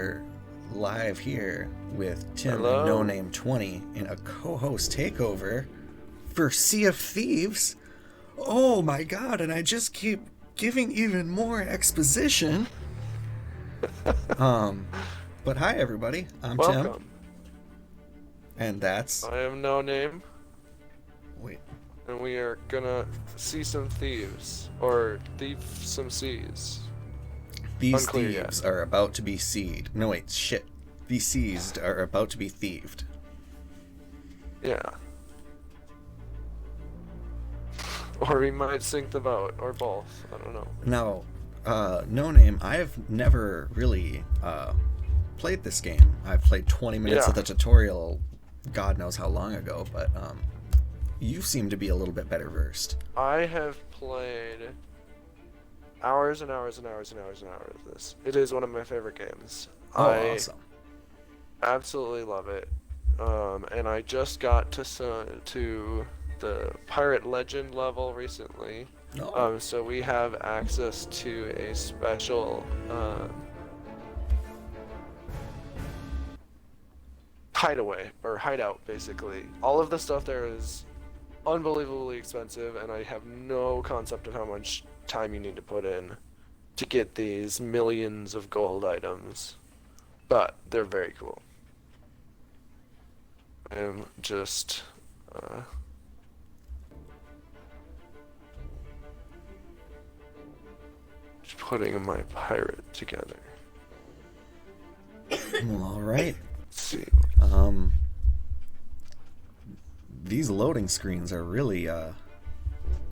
We're live here with Tim and Hello. No Name 20 in a co-host takeover for Sea of Thieves. Oh my god, and I just keep giving even more exposition. But hi everybody, I'm Tim, Welcome. and that's... I am No Name, Wait, and we are gonna see some thieves, or thief some seas. these Unclear yet. thieves are about to be seized. No wait, shit. These seized are about to be thieved. Yeah. Or we might sink the boat, or both. I don't know. Now, No Name, I've never really played this game. I've played 20 minutes Yeah. of the tutorial, God knows how long ago, but you seem to be a little bit better versed. I have played hours and hours and hours and hours and hours of this. It is one of my favorite games. Oh, I awesome. absolutely love it. And I just got to the Pirate Legend level recently. Oh, So we have access to a special hideaway or hideout, basically. All of the stuff there is unbelievably expensive, and I have no concept of how much time you need to put in to get these millions of gold items. But they're very cool. I'm just putting my pirate together. well, all right. Let's see. These loading screens are really, I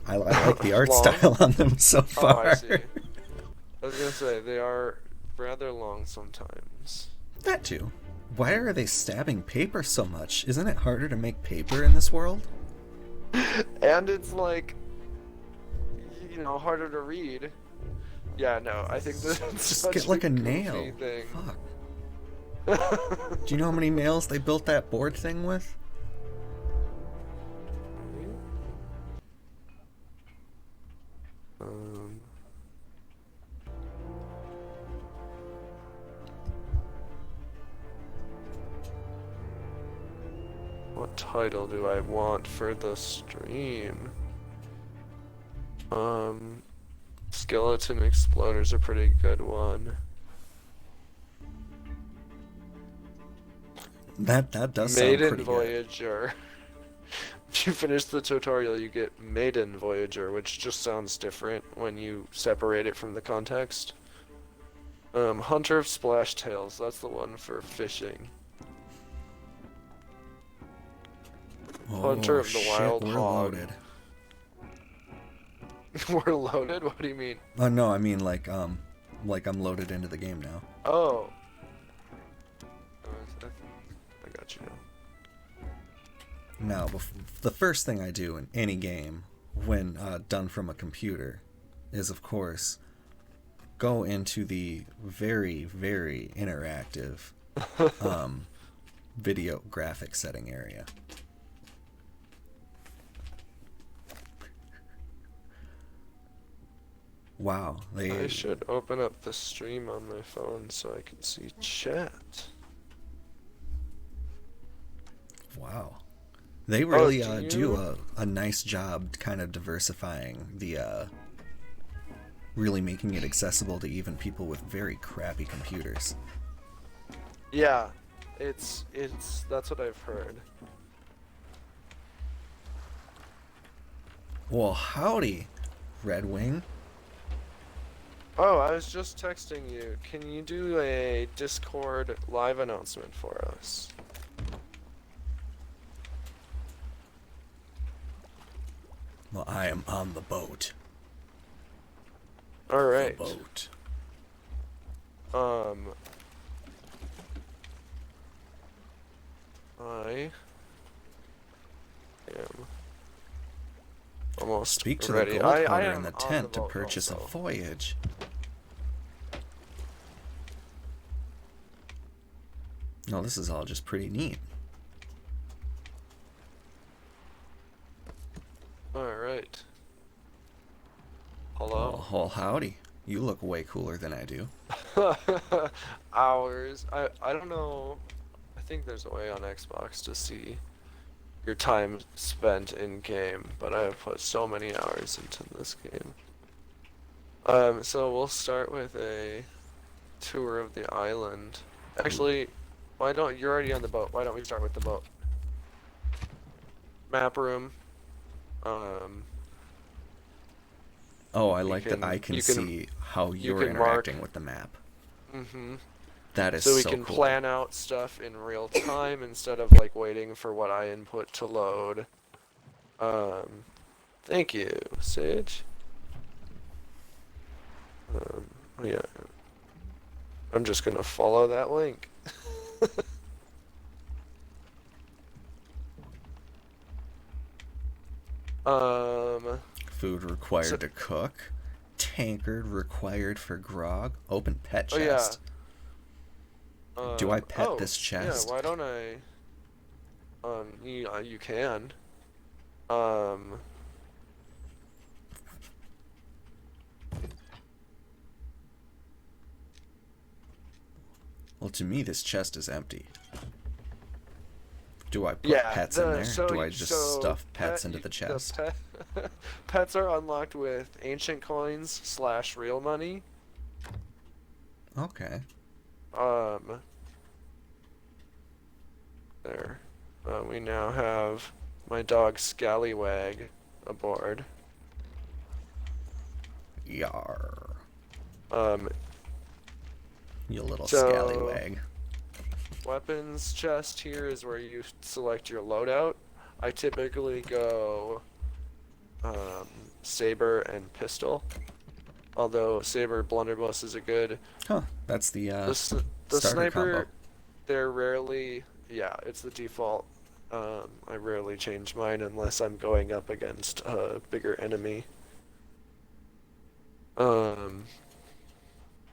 like the art Long? style on them so Oh, I far. see. I was gonna say, they are rather long sometimes. That too. Why are they stabbing paper so much? Isn't it harder to make paper in this world? And it's like, harder to read. Yeah, no, I think that's Just such get like a goofy nail. thing. Fuck. Do you know how many nails they built that board thing with? Um, what title do I want for the stream? Skeleton Exploder's a pretty good one. That does sound Maiden pretty good. Voyager. If you finish the tutorial, you get Maiden Voyager, which just sounds different when you separate it from the context. Hunter of Splashtails, that's the one for fishing. Hunter Oh of the shit, Wild we're Hog. loaded. We're loaded? What do you mean? Oh no, I mean like I'm loaded into the game now. Oh. I got you now. Now, the first thing I do in any game when done from a computer is, of course, go into the very, very interactive video graphics setting area. Wow, I should open up the stream on my phone so I can see chat. Wow. They really do do you? a nice job kind of diversifying the, really making it accessible to even people with very crappy computers. Yeah, it's that's what I've heard. Well, howdy, Red Wing. Oh, I was just texting you. Can you do a Discord live announcement for us? Well, I am on the boat. All right. The boat. I am almost Speak to ready. the gold I hunter am in the on tent to boat purchase also. a voyage. No, this is all just pretty neat. All right. Hello. Well, howdy. You look way cooler than I do. Hours. I don't know. I think there's a way on Xbox to see your time spent in game, but I have put so many hours into this game. So we'll start with a tour of the island. Actually, why don't you're already on the boat? Why don't we start with the boat? Map room. Um, Oh, I you like that I can can you can see how you you're can mark. interacting with the map. Mm-hmm. That is So we so can cool. plan out stuff in real time instead of like waiting for what I input to load. Um, Thank you, Sage. Um, yeah, I'm just gonna follow that link. Um, Food so, required to cook. Tankard required for grog. Open pet oh yeah. chest. Do I pet Oh this yeah. chest? Why don't I? You can. Um, Well, to me, this chest is empty. Do I put yeah. pets in there? Do I just stuff pets into the the chest? pet pets are unlocked with ancient coins / real money. Okay. Um, there. We now have my dog Scallywag aboard. Yar. Um, You little so scallywag. weapons chest here is where you select your loadout. I typically go um, saber and pistol. Although saber blunderbuss is a good. Huh. That's the The starter sniper, combo. they're rarely. Yeah, it's the default. I rarely change mine unless I'm going up against a bigger enemy. Um,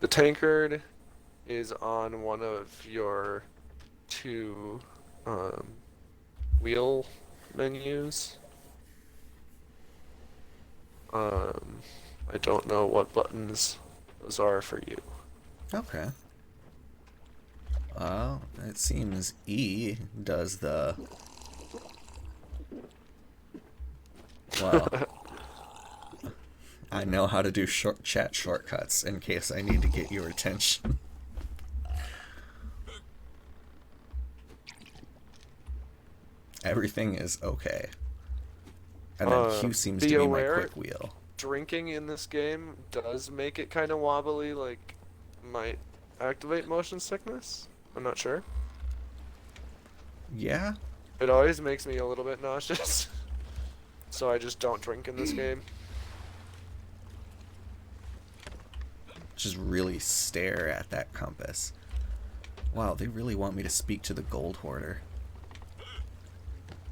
the tankard is on one of your two um, wheel menus. Um, I don't know what buttons those are for you. Okay. It seems E does the. Well, I know how to do short chat shortcuts in case I need to get your attention. Everything is okay. And then Q seems Be to be my aware, quick wheel. drinking in this game does make it kind of wobbly, like might activate motion sickness. I'm not sure. Yeah? It always makes me a little bit nauseous, so I just don't drink in this game. Just really stare at that compass. Wow, they really want me to speak to the gold hoarder.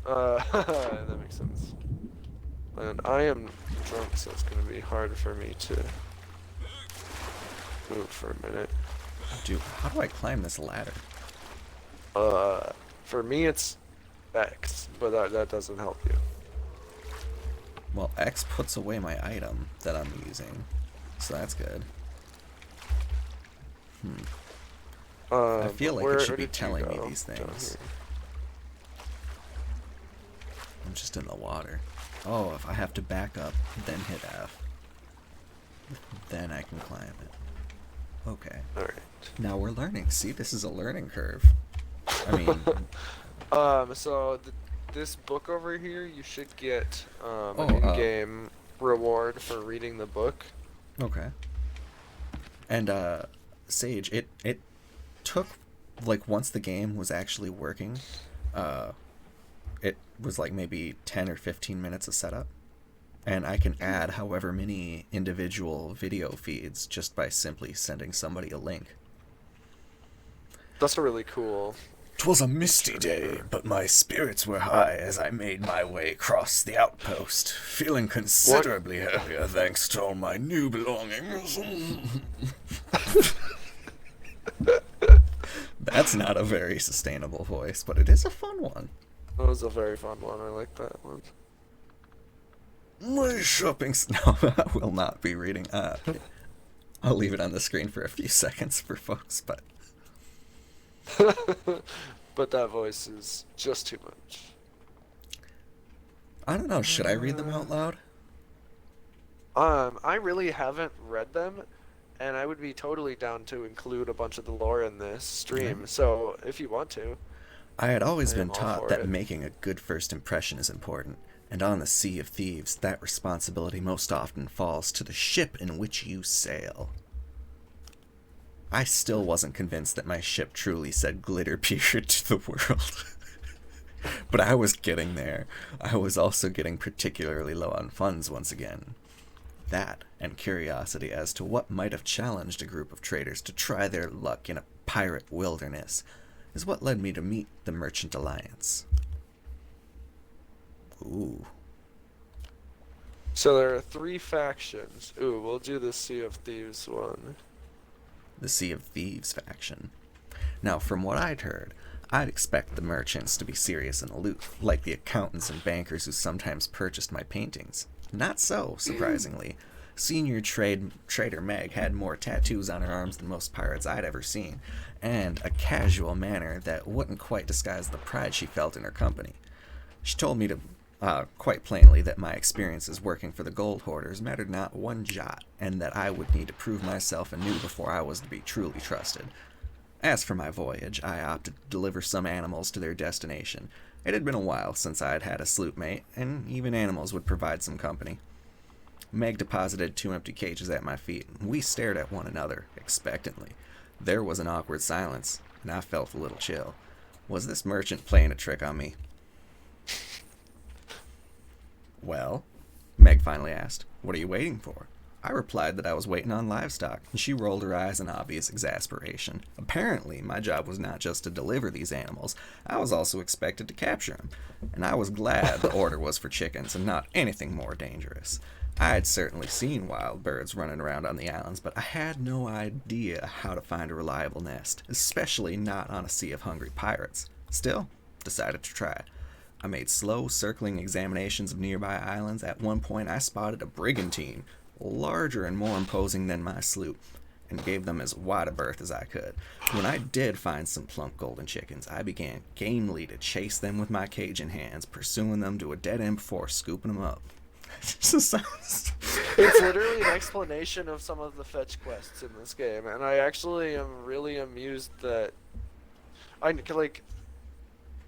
That makes sense. And I am drunk, so it's gonna be hard for me to move for a minute. Dude, how do I climb this ladder? For me it's X, but that doesn't help you. Well, X puts away my item that I'm using, so that's good. I feel like it should be did you telling me go? these Down things. here. I'm just in the water. Oh, if I have to back up, then hit F. Then I can climb it. Okay. Alright. Now we're learning. See, this is a learning curve. I mean, So this book over here, you should get Oh, an in-game reward for reading the book. okay. And Sage, it took like once the game was actually working, it was like maybe 10 or 15 minutes of setup. And I can add however many individual video feeds just by simply sending somebody a link. That's a really cool. 'Twas a misty day, but my spirits were high as I made my way across the outpost, feeling considerably heavier thanks to all my new belongings. That's not a very sustainable voice, but it is a fun one. That was a very fun one. I like that one. My shopping... No, I will not be reading. I'll leave it on the screen for a few seconds for folks, but But that voice is just too much. I don't know. Should I read them out loud? I really haven't read them, and I would be totally down to include a bunch of the lore in this Okay. stream. So if you want to, I had I always am been all taught for that it. making a good first impression is important, and on the Sea of Thieves, that responsibility most often falls to the ship in which you sail. I still wasn't convinced that my ship truly said Glitterbeard to the world. But I was getting there. I was also getting particularly low on funds once again. That, and curiosity as to what might have challenged a group of traders to try their luck in a pirate wilderness, is what led me to meet the Merchant Alliance. Ooh. So there are three factions. Ooh, we'll do the Sea of Thieves one. The Sea of Thieves faction. Now, from what I'd heard, I'd expect the merchants to be serious and aloof, like the accountants and bankers who sometimes purchased my paintings. Not so, surprisingly. Senior trader Meg had more tattoos on her arms than most pirates I'd ever seen, and a casual manner that wouldn't quite disguise the pride she felt in her company. She told me to quite plainly that my experiences working for the gold hoarders mattered not one jot, and that I would need to prove myself anew before I was to be truly trusted. As for my voyage, I opted to deliver some animals to their destination. It had been a while since I had had a sloop mate, and even animals would provide some company. Meg deposited 2 empty cages at my feet, and we stared at one another, expectantly. There was an awkward silence, and I felt a little chill. Was this merchant playing a trick on me? Well, Meg finally asked, what are you waiting for? I replied that I was waiting on livestock, and she rolled her eyes in obvious exasperation. Apparently, my job was not just to deliver these animals, I was also expected to capture them, and I was glad the order was for chickens and not anything more dangerous. I had certainly seen wild birds running around on the islands, but I had no idea how to find a reliable nest, especially not on a sea of hungry pirates. Still, decided to try. I made slow, circling examinations of nearby islands. At one point, I spotted a brigantine, larger and more imposing than my sloop, and gave them as wide a berth as I could. When I did find some plump golden chickens, I began gamely to chase them with my cage in hands, pursuing them to a dead end before scooping them up. This sounds... It's literally an explanation of some of the fetch quests in this game, and I actually am really amused that I like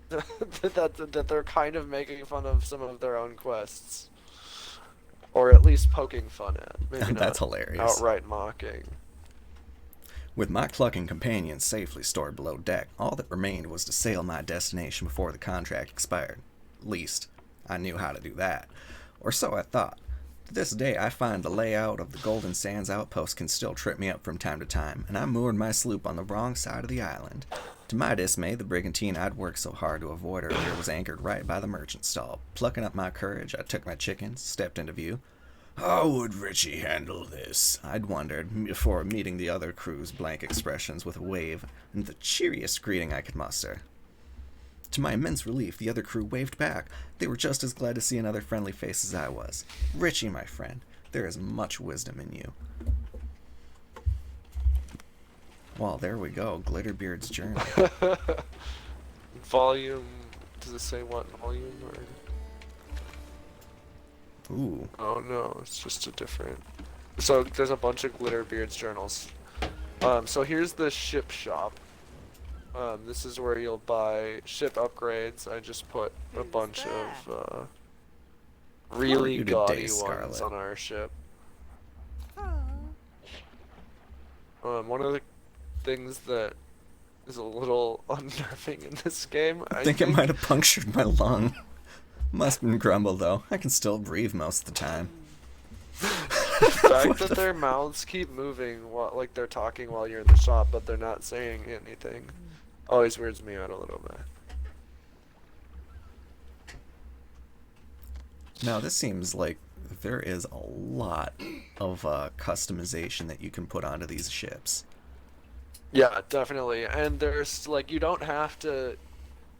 that they're kind of making fun of some of their own quests, or at least poking fun at, maybe That's not hilarious. outright mocking. With my clucking companions safely stored below deck, all that remained was to sail my destination before the contract expired. At least, I knew how to do that. Or so I thought. To this day, I find the layout of the Golden Sands outpost can still trip me up from time to time, and I moored my sloop on the wrong side of the island. To my dismay, the brigantine I'd worked so hard to avoid earlier was anchored right by the merchant stall. Plucking up my courage, I took my chickens, stepped into view. How would Richie handle this? I'd wondered, before meeting the other crew's blank expressions with a wave and the cheeriest greeting I could muster. To my immense relief, the other crew waved back. They were just as glad to see another friendly face as I was. Richie, my friend, there is much wisdom in you. Well, there we go. Glitterbeard's journey. Volume, does it say what volume? Or... Ooh. Oh no, it's just a different. So there's a bunch of Glitterbeard's journals. So here's the ship shop. This is where you'll buy ship upgrades. I just put a bunch of really You gaudy day, ones Scarlet. on our ship. One of the things that is a little unnerving in this game, I think it might have punctured my lung. Mustn't grumble, though. I can still breathe most of the time. the fact that their mouths keep moving while, like they're talking while you're in the shop, but they're not saying anything, always weirds me out a little bit. Now, this seems like there is a lot of customization that you can put onto these ships. Yeah, definitely. And there's like you don't have to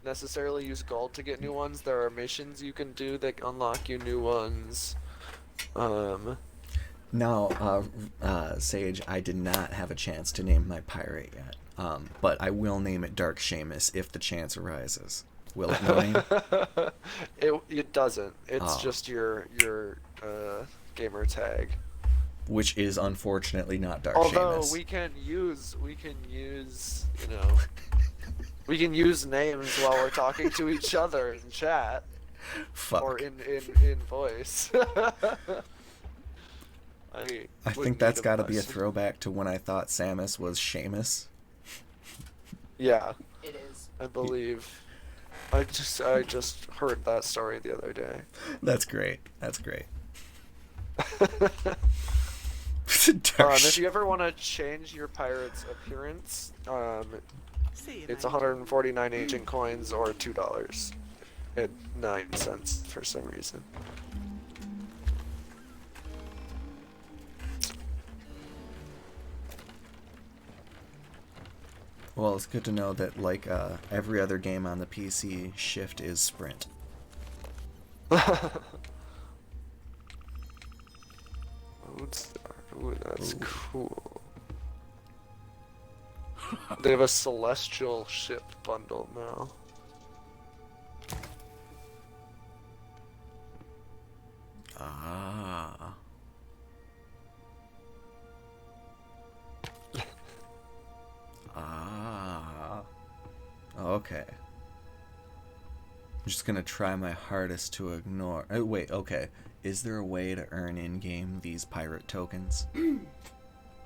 necessarily use gold to get new ones. There are missions you can do that unlock you new ones. Now, Sage, I did not have a chance to name my pirate yet, but I will name it Dark Seamus if the chance arises. Will it no name? It doesn't. It's Oh, just your gamer tag. which is unfortunately not Dark Although Seamus. we can use names while we're talking to each other in chat or Fuck. in voice. I I think wouldn't need that's a got to be a bus. throwback to when I thought Samus was Seamus. Yeah, It is. I believe. I just heard that story the other day. That's great. That's great. If you ever want to change your pirate's appearance, See you, it's mate. 149 ancient coins or $2 and 9 cents for some reason. Well, it's good to know that, like every other game on the PC, shift is sprint. Ooh, that's Ooh. cool. They have a celestial ship bundle now. Ah. Ah. Okay. I'm just gonna try my hardest to ignore. Oh, wait, okay. Is there a way to earn in-game these pirate tokens?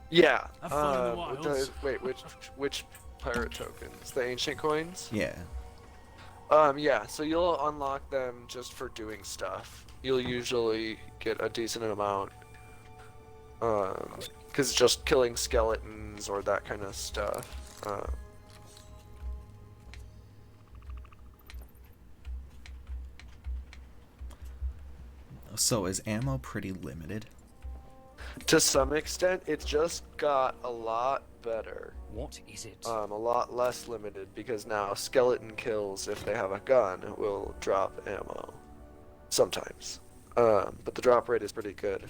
Yeah. Have fun in the wilds. Wait, which pirate tokens? The ancient coins? Yeah. Yeah. So you'll unlock them just for doing stuff. You'll usually get a decent amount. Because just killing skeletons or that kind of stuff. So is ammo pretty limited? To some extent, it just got a lot better. What is it? A lot less limited because now skeleton kills, if they have a gun, will drop ammo. Sometimes. But the drop rate is pretty good.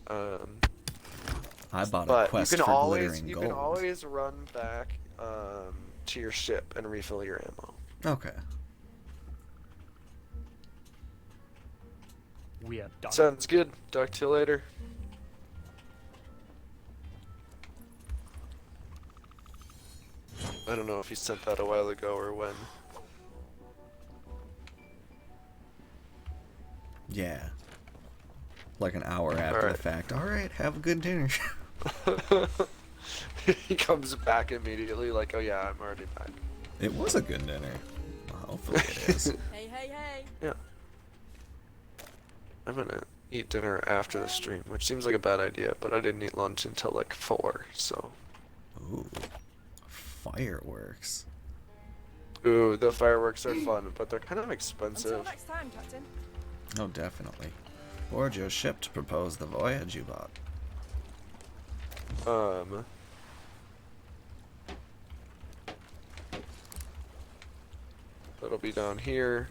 I bought a But quest you can for always glittering you gold. can always run back to your ship and refill your ammo. Okay. We are done. Sounds good. Talk to you later. I don't know if he sent that a while ago or when. Yeah. Like an hour after Alright. the fact. Alright, have a good dinner. He comes back immediately like, oh yeah, I'm already back. It was a good dinner. Well, hopefully it is. Hey, hey, hey. Yeah. I'm gonna eat dinner after the stream, which seems like a bad idea, but I didn't eat lunch until like 4, so. Ooh. Fireworks. Ooh, the fireworks are fun, but they're kind of Until expensive. next time, Captain. Oh, definitely. Board your ship to propose the voyage you bought. That'll be down here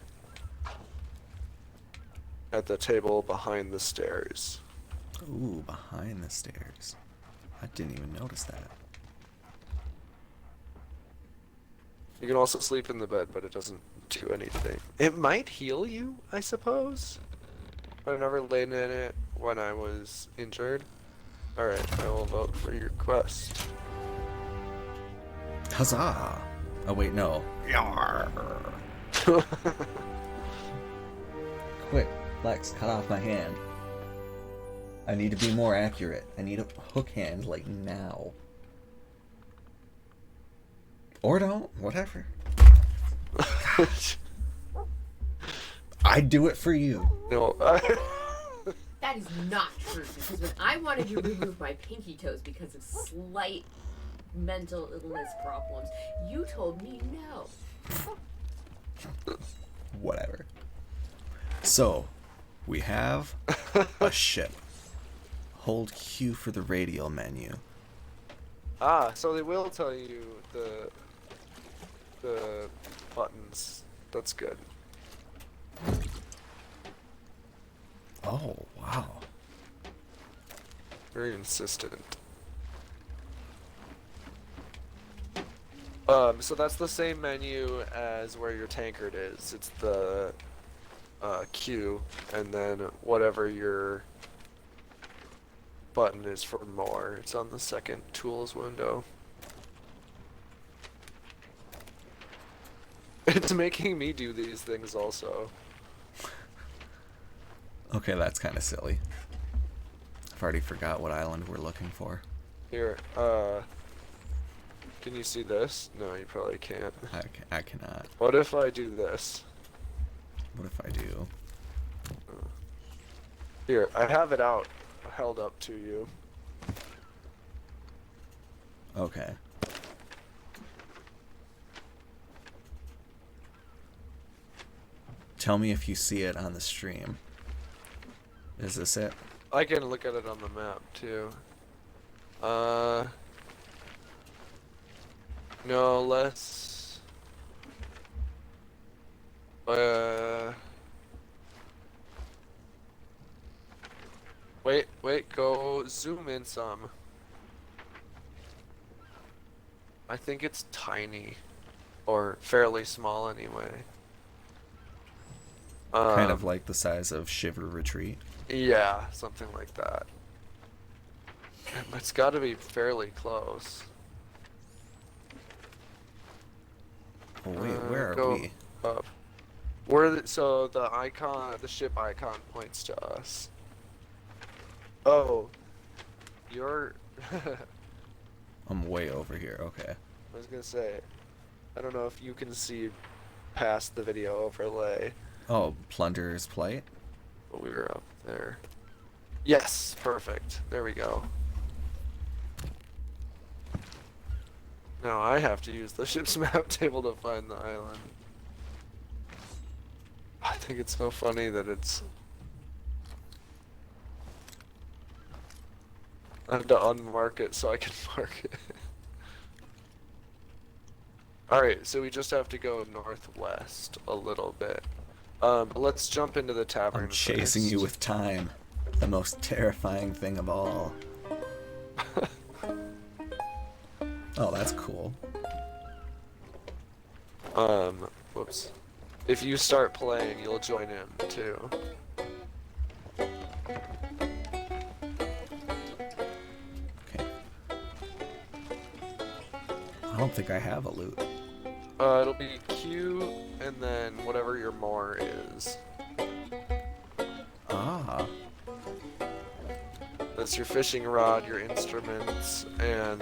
at the table behind the stairs. Ooh, behind the stairs. I didn't even notice that. You can also sleep in the bed, but it doesn't do anything. It might heal you, I suppose. I've never laid in it when I was injured. Alright, I will vote for your quest. Huzzah! Oh, wait, no. Yarr. Quick, Lex, cut off my hand. I need to be more accurate. I need a hook hand, like, now. Or don't, whatever. I'd do it for you. No, That is not true, because when I wanted to remove my pinky toes because of slight mental illness problems, you told me no. Whatever. So, we have a ship. Hold Q for the radial menu. so they will tell you the buttons. That's good. Oh, wow. Very insistent. So that's the same menu as where your tankard is. It's the Q, and then whatever your button is for more. It's on the second tools window. It's making me do these things also. Okay, that's kind of silly. I've already forgot what island we're looking for. Here, can you see this? No, you probably can't. I cannot. What if I do this? What if I do? Here, I have it out, held up to you. Okay. Tell me if you see it on the stream. Is this it? I can look at it on the map too. No, let's. Wait, go zoom in some. I think it's tiny, or fairly small anyway. Kind of like the size of Shiver Retreat. Yeah, something like that. It's got to be fairly close. Oh wait, where are Go we? up. So the icon, the ship icon points to us. Oh, you're. I'm way over here. Okay. I was gonna say, I don't know if you can see past the video overlay, Oh, Plunderer's Plight? but we were up there. Yes, perfect. There we go. Now I have to use the ship's map table to find the island. I think it's so funny that it's. I had to unmark it so I can mark it. Alright, so we just have to go northwest a little bit. Let's jump into the tavern. I'm chasing you with time. The most terrifying thing of all. Oh, that's cool. Whoops. If you start playing, you'll join in too. Okay. I don't think I have a loot. It'll be Q and then whatever your more is. Ah. That's your fishing rod, your instruments, and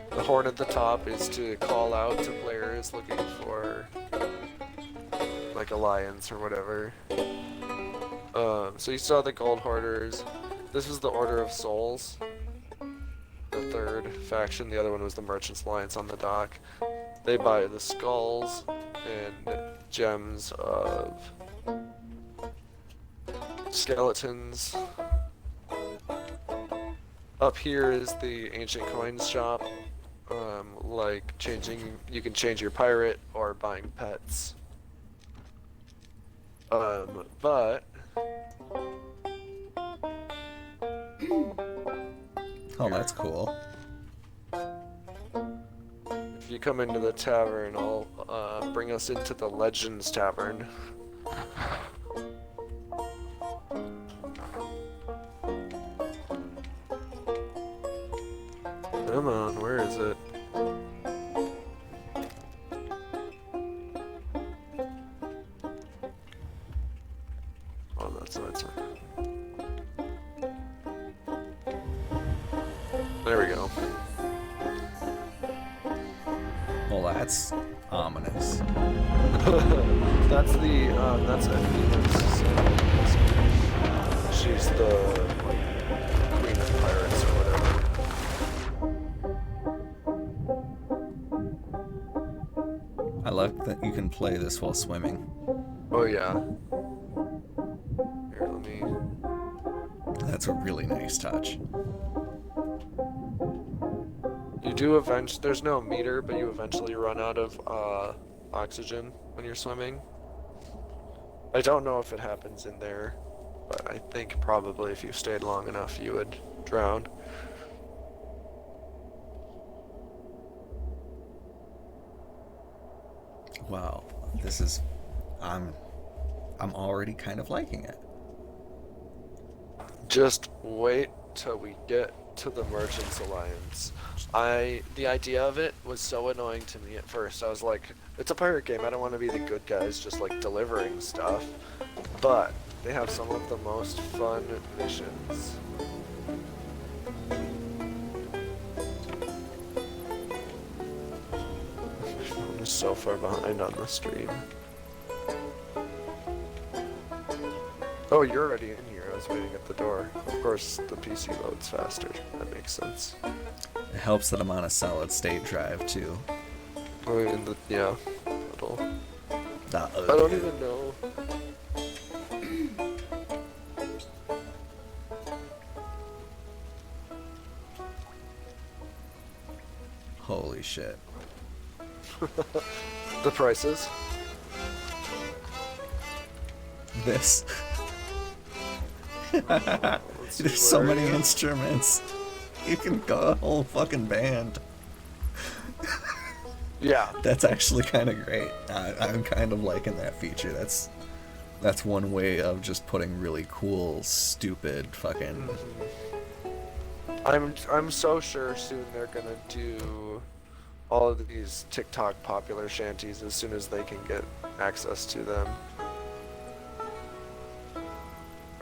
the horn at the top is to call out to players looking for like alliance or whatever. So you saw the gold hoarders. This was the Order of Souls, the third faction. The other one was the Merchants Alliance on the dock. They buy the skulls and gems of skeletons. Up here is the ancient coins shop. Like you can change your pirate or buying pets. But Oh, that's cool. if you come into the tavern, I'll bring us into the Legends Tavern. Come on, where is it? Oh, that's not. There we go. Well, that's ominous. That's Athena's. She's the queen of pirates or whatever. I like that you can play this while swimming. Oh yeah. Here, let me. That's a really nice touch. You do there's no meter, but you eventually run out of oxygen when you're swimming. I don't know if it happens in there, but I think probably if you stayed long enough you would drown. Wow, this is, I'm already kind of liking it. Just wait till we get to the Merchants Alliance. The idea of it was so annoying to me at first. I was like, it's a pirate game. I don't want to be the good guys just like delivering stuff. But they have some of the most fun missions. I'm so far behind on the stream. Oh, you're already in here. I was waiting at the door. Of course, the PC loads faster. That makes sense. It helps that I'm on a solid state drive too. I mean, yeah, little. I I don't even know. Holy shit. The prices. This. Let's see, There's so where are many you? instruments. You can go a whole fucking band. Yeah. That's actually kind of great. I'm kind of liking that feature. That's one way of just putting really cool, stupid fucking. I'm so sure soon they're gonna do all of these TikTok popular shanties as soon as they can get access to them.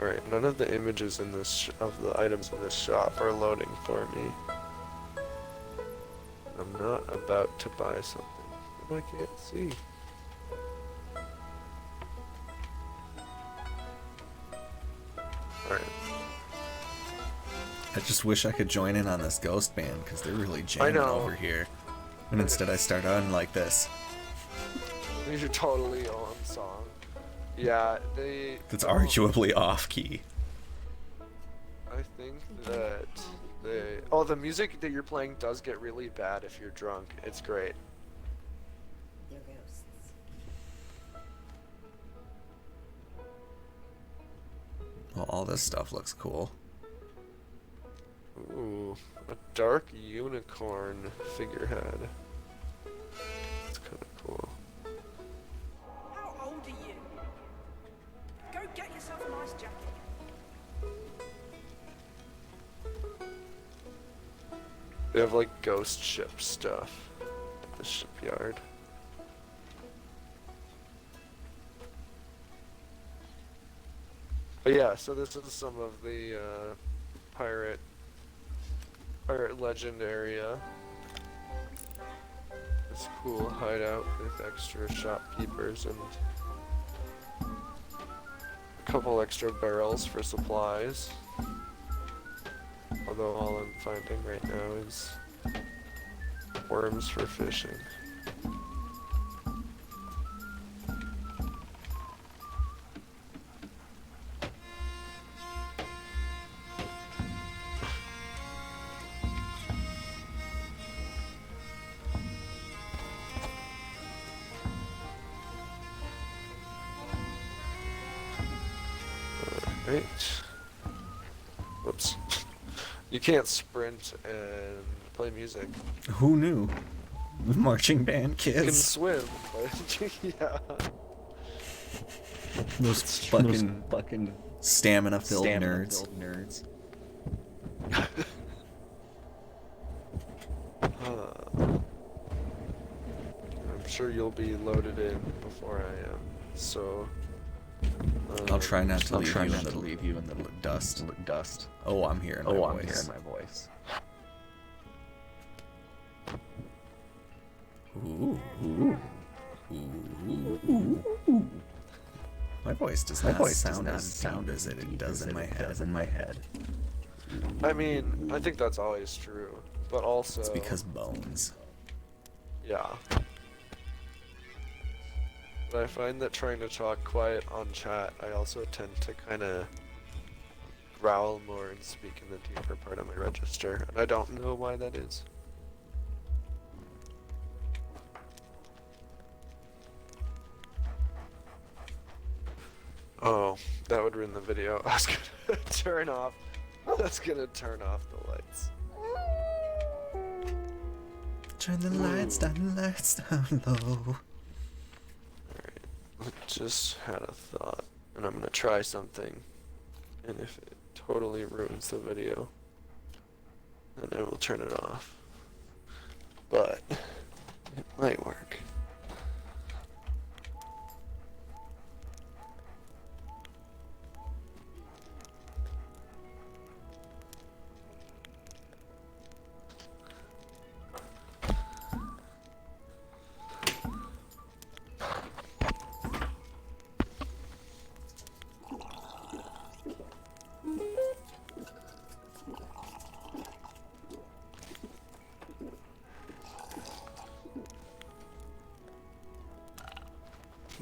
Alright, none of the images in this of the items in this shop are loading for me. I'm not about to buy something that I can't see. Alright. I just wish I could join in on this ghost band because they're really jamming know. over here. And instead I start on like this. These are totally on song. Yeah, That's arguably off key. I think that the music that you're playing does get really bad if you're drunk. It's great. They're ghosts. Well, all this stuff looks cool. Ooh, a dark unicorn figurehead. That's kind of cool. How old are you? Go get yourself a nice jacket. They have like ghost ship stuff at the shipyard. But yeah, so this is some of the pirate legend area. This cool hideout with extra shopkeepers and a couple extra barrels for supplies. Although all I'm finding right now is worms for fishing. Alright. Whoops. You can't sprint and play music. Who knew? Marching band You can kids. swim, but yeah. Those fucking stamina-filled nerds. I'm sure you'll be loaded in before I am, so... I'll try not to leave you in the dust. Oh, I'm hearing my voice. Ooh. My voice does not sound as deep as it does in my head. I mean, I think that's always true, but also... It's because bones. Yeah. But I find that trying to talk quiet on chat, I also tend to kind of growl more and speak in the deeper part of my register, and I don't know why that is. Oh, that would ruin the video. I was gonna turn off That's gonna turn off the lights. Turn the lights down low. Alright, I just had a thought, and I'm gonna try something. And if it totally ruins the video, then I will turn it off. But it might work.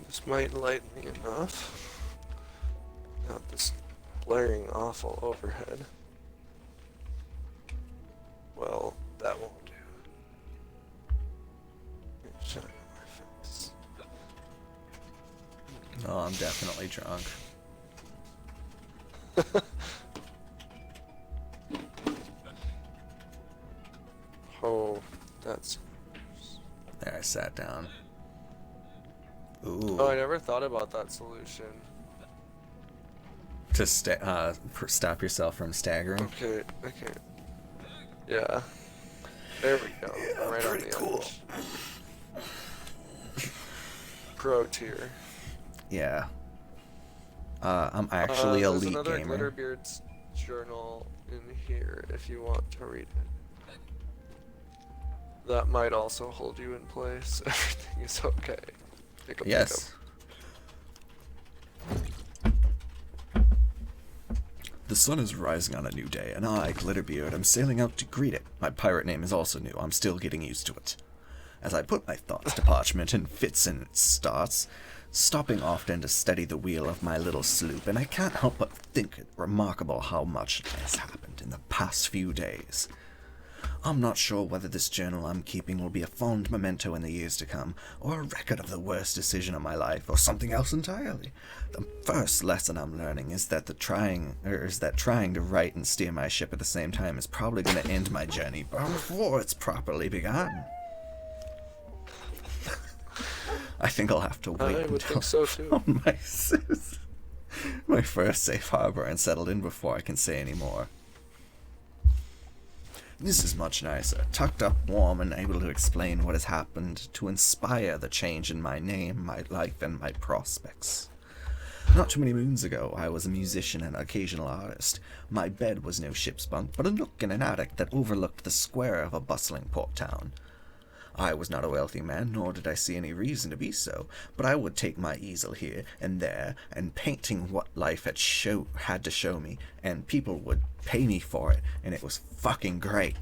This might light me enough. Not this blaring awful overhead. Well, that won't do. Shine on my face. Oh, I'm definitely drunk. Oh, that's... There, I sat down. Ooh. Oh, I never thought about that solution. To stop yourself from staggering. Okay. Yeah. There we go. Yeah, right on pretty the cool. edge. Pro tier. Yeah. I'm actually a there's elite another gamer. Glitterbeard's journal in here if you want to read it. That might also hold you in place. Everything is okay. Take a Yes. The sun is rising on a new day, and I, Glitterbeard, am sailing out to greet it. My pirate name is also new. I'm still getting used to it. As I put my thoughts to parchment and fits in its starts, stopping often to steady the wheel of my little sloop, and I can't help but think it remarkable how much has happened in the past few days. I'm not sure whether this journal I'm keeping will be a fond memento in the years to come, or a record of the worst decision of my life, or something else entirely. The first lesson I'm learning is that trying to write and steer my ship at the same time is probably going to end my journey before it's properly begun. I think I'll have to wait I would until think so too. my first safe harbor and settled in before I can say any more. This is much nicer, tucked up, warm, and able to explain what has happened to inspire the change in my name, my life, and my prospects. Not too many moons ago, I was a musician and occasional artist. My bed was no ship's bunk, but a nook in an attic that overlooked the square of a bustling port town. I was not a wealthy man, nor did I see any reason to be so, but I would take my easel here and there, and painting what life had to show me, and people would pay me for it, and it was fucking great.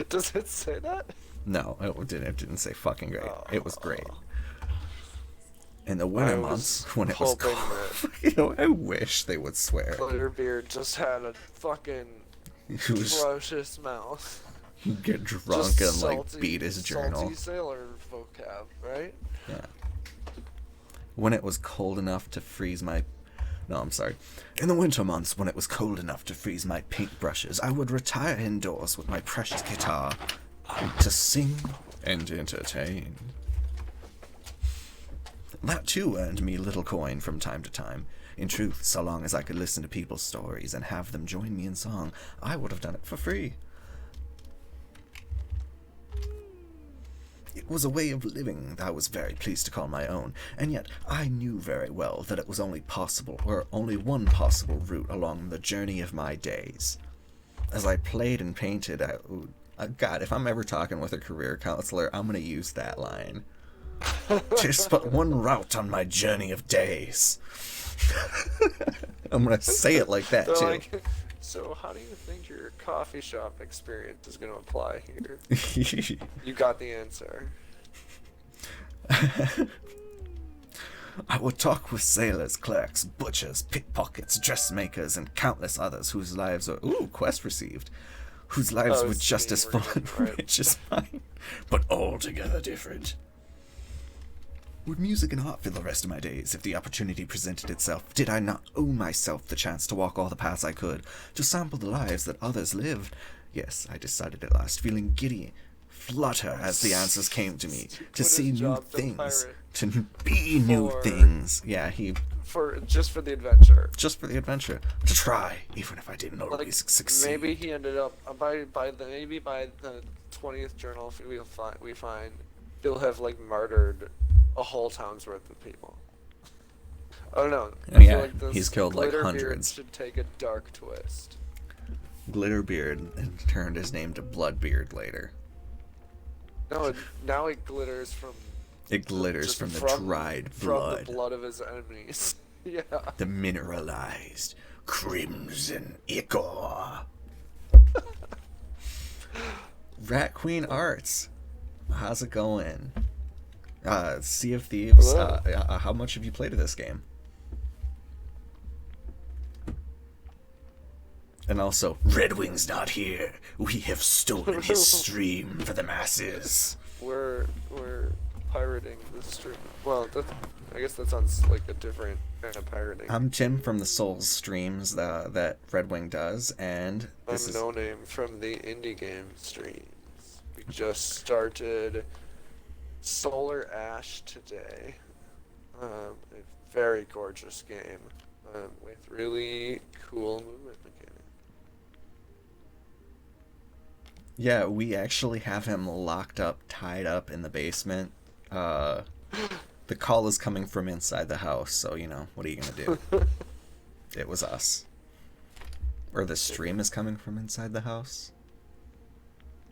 Does it say that? No, it didn't say fucking great. It was great. In the I winter was months, when it was hoping cold, I wish they would swear. Glitterbeard just had a fucking It was atrocious mouth. get drunk Just and like beat his journal. Salty sailor vocab, right? Yeah. When it was cold enough to freeze my... No, I'm sorry. In the winter months, when it was cold enough to freeze my paintbrushes, I would retire indoors with my precious guitar to sing and entertain. That too earned me a little coin from time to time. In truth, so long as I could listen to people's stories and have them join me in song, I would have done it for free. It was a way of living that I was very pleased to call my own, and yet I knew very well that it was only one possible route along the journey of my days. As I played and painted, God, if I'm ever talking with a career counselor, I'm going to use that line. There's but one route on my journey of days. I'm going to say it like that, They're too. like, so how do you think your coffee shop experience is going to apply here? You got the answer. I would talk with sailors, clerks, butchers, pickpockets, dressmakers, and countless others whose lives were... Ooh, quest received. Whose lives were just as full and right. rich as mine, but altogether different. Would music and art fill the rest of my days if the opportunity presented itself? Did I not owe myself the chance to walk all the paths I could, to sample the lives that others lived? Yes, I decided at last, feeling giddy, flutter as the answers came to me, to Quit see his new job to things, pirate to be new for- things. Yeah, he just for the adventure. just for the adventure, to try, even if I didn't Like always succeed. maybe he ended up by the 20th journal we find he'll have like murdered a whole town's worth of people. I don't know. Oh, I feel yeah, like this he's killed, like, Glitterbeard hundreds. should take a dark twist. Glitterbeard and turned his name to Bloodbeard later. No, now it glitters from It glitters just from the from- dried from blood. the blood of his enemies. Yeah. The mineralized crimson ichor. Rat Queen Arts, how's it going? Sea of Thieves. Hello. How much have you played of this game? And also, Red Wing's not here. We have stolen his stream for the masses. We're pirating the stream. Well, I guess that sounds like a different kind of pirating. I'm Tim from the Souls streams that Red Wing does, and I'm this is No Name from the indie game streams. We just started Solar Ash today. A very gorgeous game with really cool movement mechanics. Yeah, we actually have him locked up, tied up in the basement. The call is coming from inside the house, so, you know, what are you gonna do? It was us. Or the stream is coming from inside the house?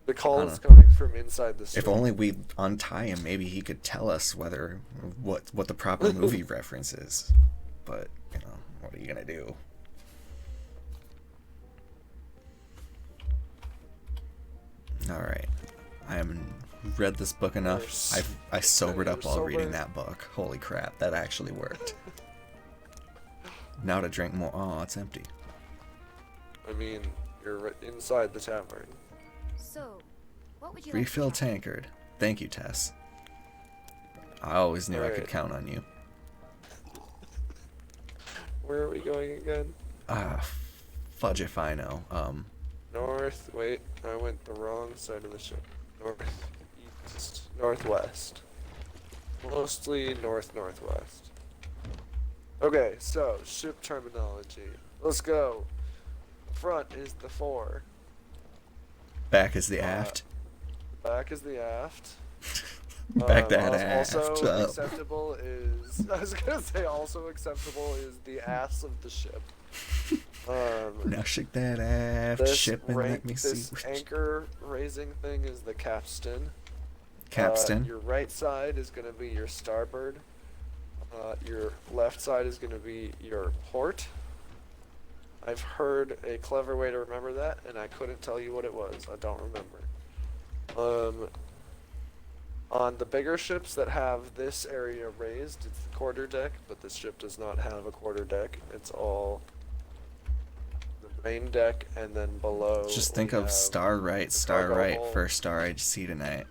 The call I is don't coming from inside the stream. If only we untie him, maybe he could tell us what the proper movie reference is. But, you know, what are you gonna do? Alright. I haven't read this book enough. I sobered up while reading that book. Holy crap, that actually worked. Now to drink more. Oh, it's empty. I mean, you're inside the tavern. So, what would you like Refill to try? tankard. Thank you, Tess. I always knew I could Alright. count on you. Where are we going again? Fudge if I know. North. Wait, I went the wrong side of the ship. North, east, northwest. Mostly northwest. Okay, so ship terminology. Let's go. Front is the fore. Back is the aft. Back is the aft. Back that aft Also up. acceptable is I was gonna say also acceptable is the ass of the ship. Now shake that aft This ship and let me see. this anchor raising thing is the capstan. Capstan. Your right side is gonna be your starboard. Your left side is gonna be your port. I've heard a clever way to remember that, and I couldn't tell you what it was. I don't remember. On the bigger ships that have this area raised, it's the quarter deck, but this ship does not have a quarter deck. It's all the main deck, and then below. Just think we of have star right, the star cargo right, hold. first star I see tonight.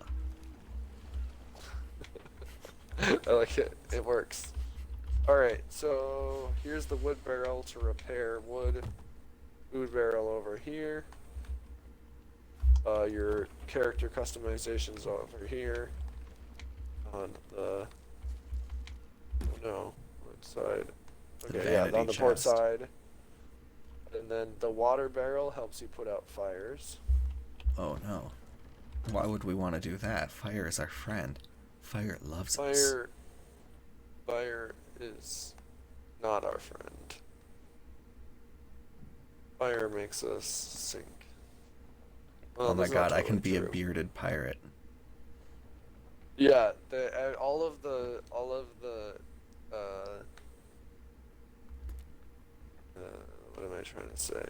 I like it. It works. Alright, so here's the wood barrel to repair wood. Food barrel over here. Your character customization's over here. On the... No, what side? The Okay, yeah, vanity on the port chest. side. And then the water barrel helps you put out fires. Oh no. Why would we want to do that? Fire is our friend. Fire loves us. Fire is not our friend. Fire makes us sink. Well, Oh my that's not god, I can totally be a true. bearded pirate. Yeah, all of the what am I trying to say?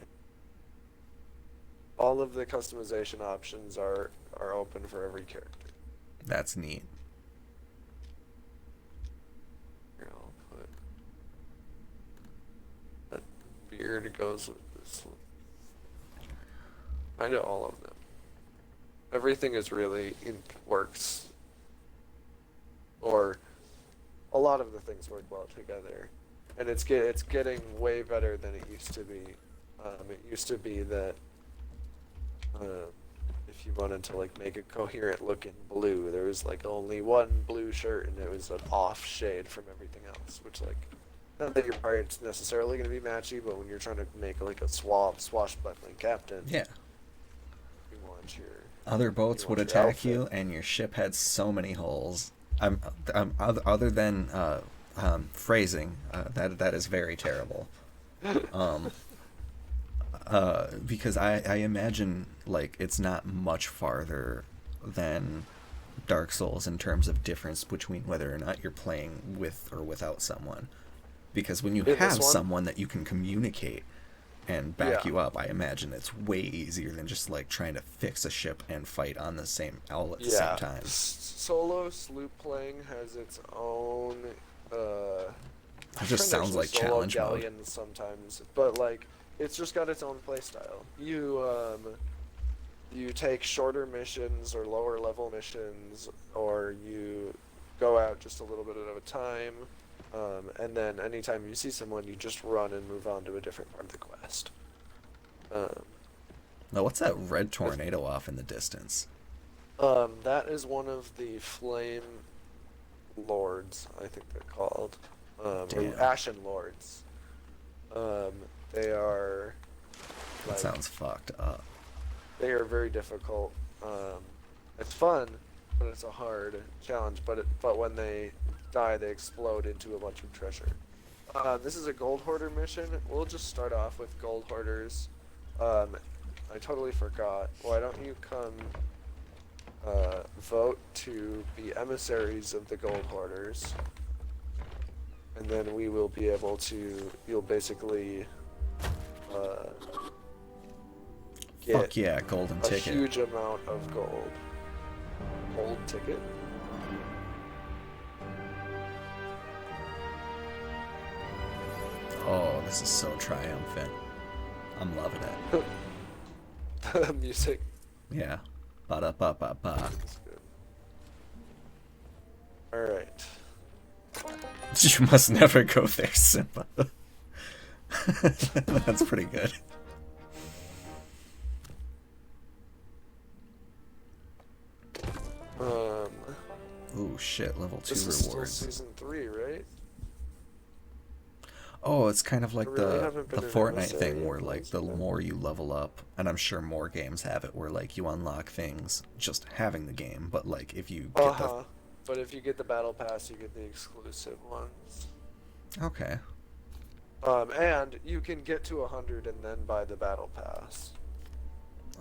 All of the customization options are open for every character. That's neat. Here, I'll put that beard goes with this one. Kind of all of them. Everything is really in works. Or lot of the things work well together, and it's getting way better than it used to be. It used to be that if you wanted to like make a coherent looking blue, there was like only one blue shirt, and it was an off shade from everything else. Which like, not that your part's necessarily going to be matchy, but when you're trying to make like a swashbuckling captain, Yeah. you want your Other boats you would want your attack outfit. you, and your ship had so many holes. Other than phrasing, that is very terrible. Because I imagine like it's not much farther than Dark Souls in terms of difference between whether or not you're playing with or without someone. Because when you In this have one? someone that you can communicate and back Yeah. you up, I imagine it's way easier than just like trying to fix a ship and fight on the same all at the same time. Solo sloop playing has its own. It just sounds like solo challenge mode. galleons sometimes, but like it's just got its own play style. You take shorter missions or lower level missions, or you go out just a little bit at a time, and then anytime you see someone, you just run and move on to a different part of the quest. Now, what's that red tornado off in the distance? That is one of the Flame Lords, I think they're called. Or Damn. Ashen Lords. They are. That Like, sounds fucked up. they are very difficult. It's fun, but it's a hard challenge. But when they die, they explode into a bunch of treasure. This is a gold hoarder mission. We'll just start off with gold hoarders. I totally forgot. Why don't you come vote to be emissaries of the gold hoarders, and then we will be able to. You'll basically get Fuck yeah, golden a ticket. huge amount of gold. Gold ticket. Oh, this is so triumphant. I'm loving it. The music Yeah. Ba-da-ba-ba-ba. is good. All right. You must never go there, Simba. That's pretty good. Ooh, shit, level 2 This is still rewards. season 3, right? Oh, it's kind of like I really the haven't been an Fortnite emissary thing yet, where like the honestly. more you level up, and I'm sure more games have it where like you unlock things just having the game, but like if you get Uh-huh. But if you get the battle pass, you get the exclusive ones. the okay. And you can get to 100 and then buy the battle pass.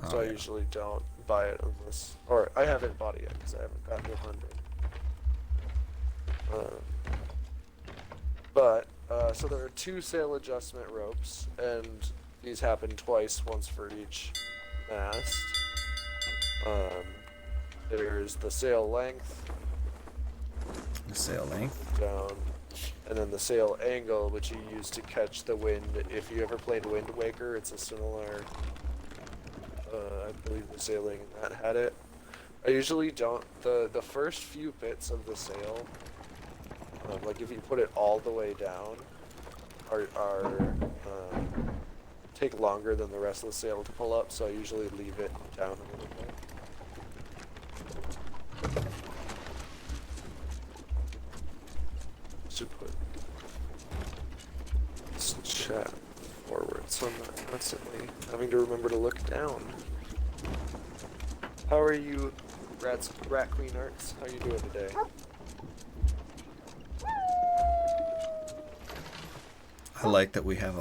Oh, So I yeah. usually don't buy it unless, or I haven't bought it yet because I haven't gotten to 100. So there are 2 sail adjustment ropes, and these happen twice, once for each mast. There's the sail length The sail length. down, and then the sail angle, which you use to catch the wind. If you ever played Wind Waker, it's a similar. I believe the sailing in that had it. I usually don't. The first few bits of the sail, like if you put it all the way down, take longer than the rest of the sail to pull up. So I usually leave it down a little bit. Should put this chat forward so I'm not constantly having to remember to look down. How are you, Rat Queen Arts? How you doing today? I like that we have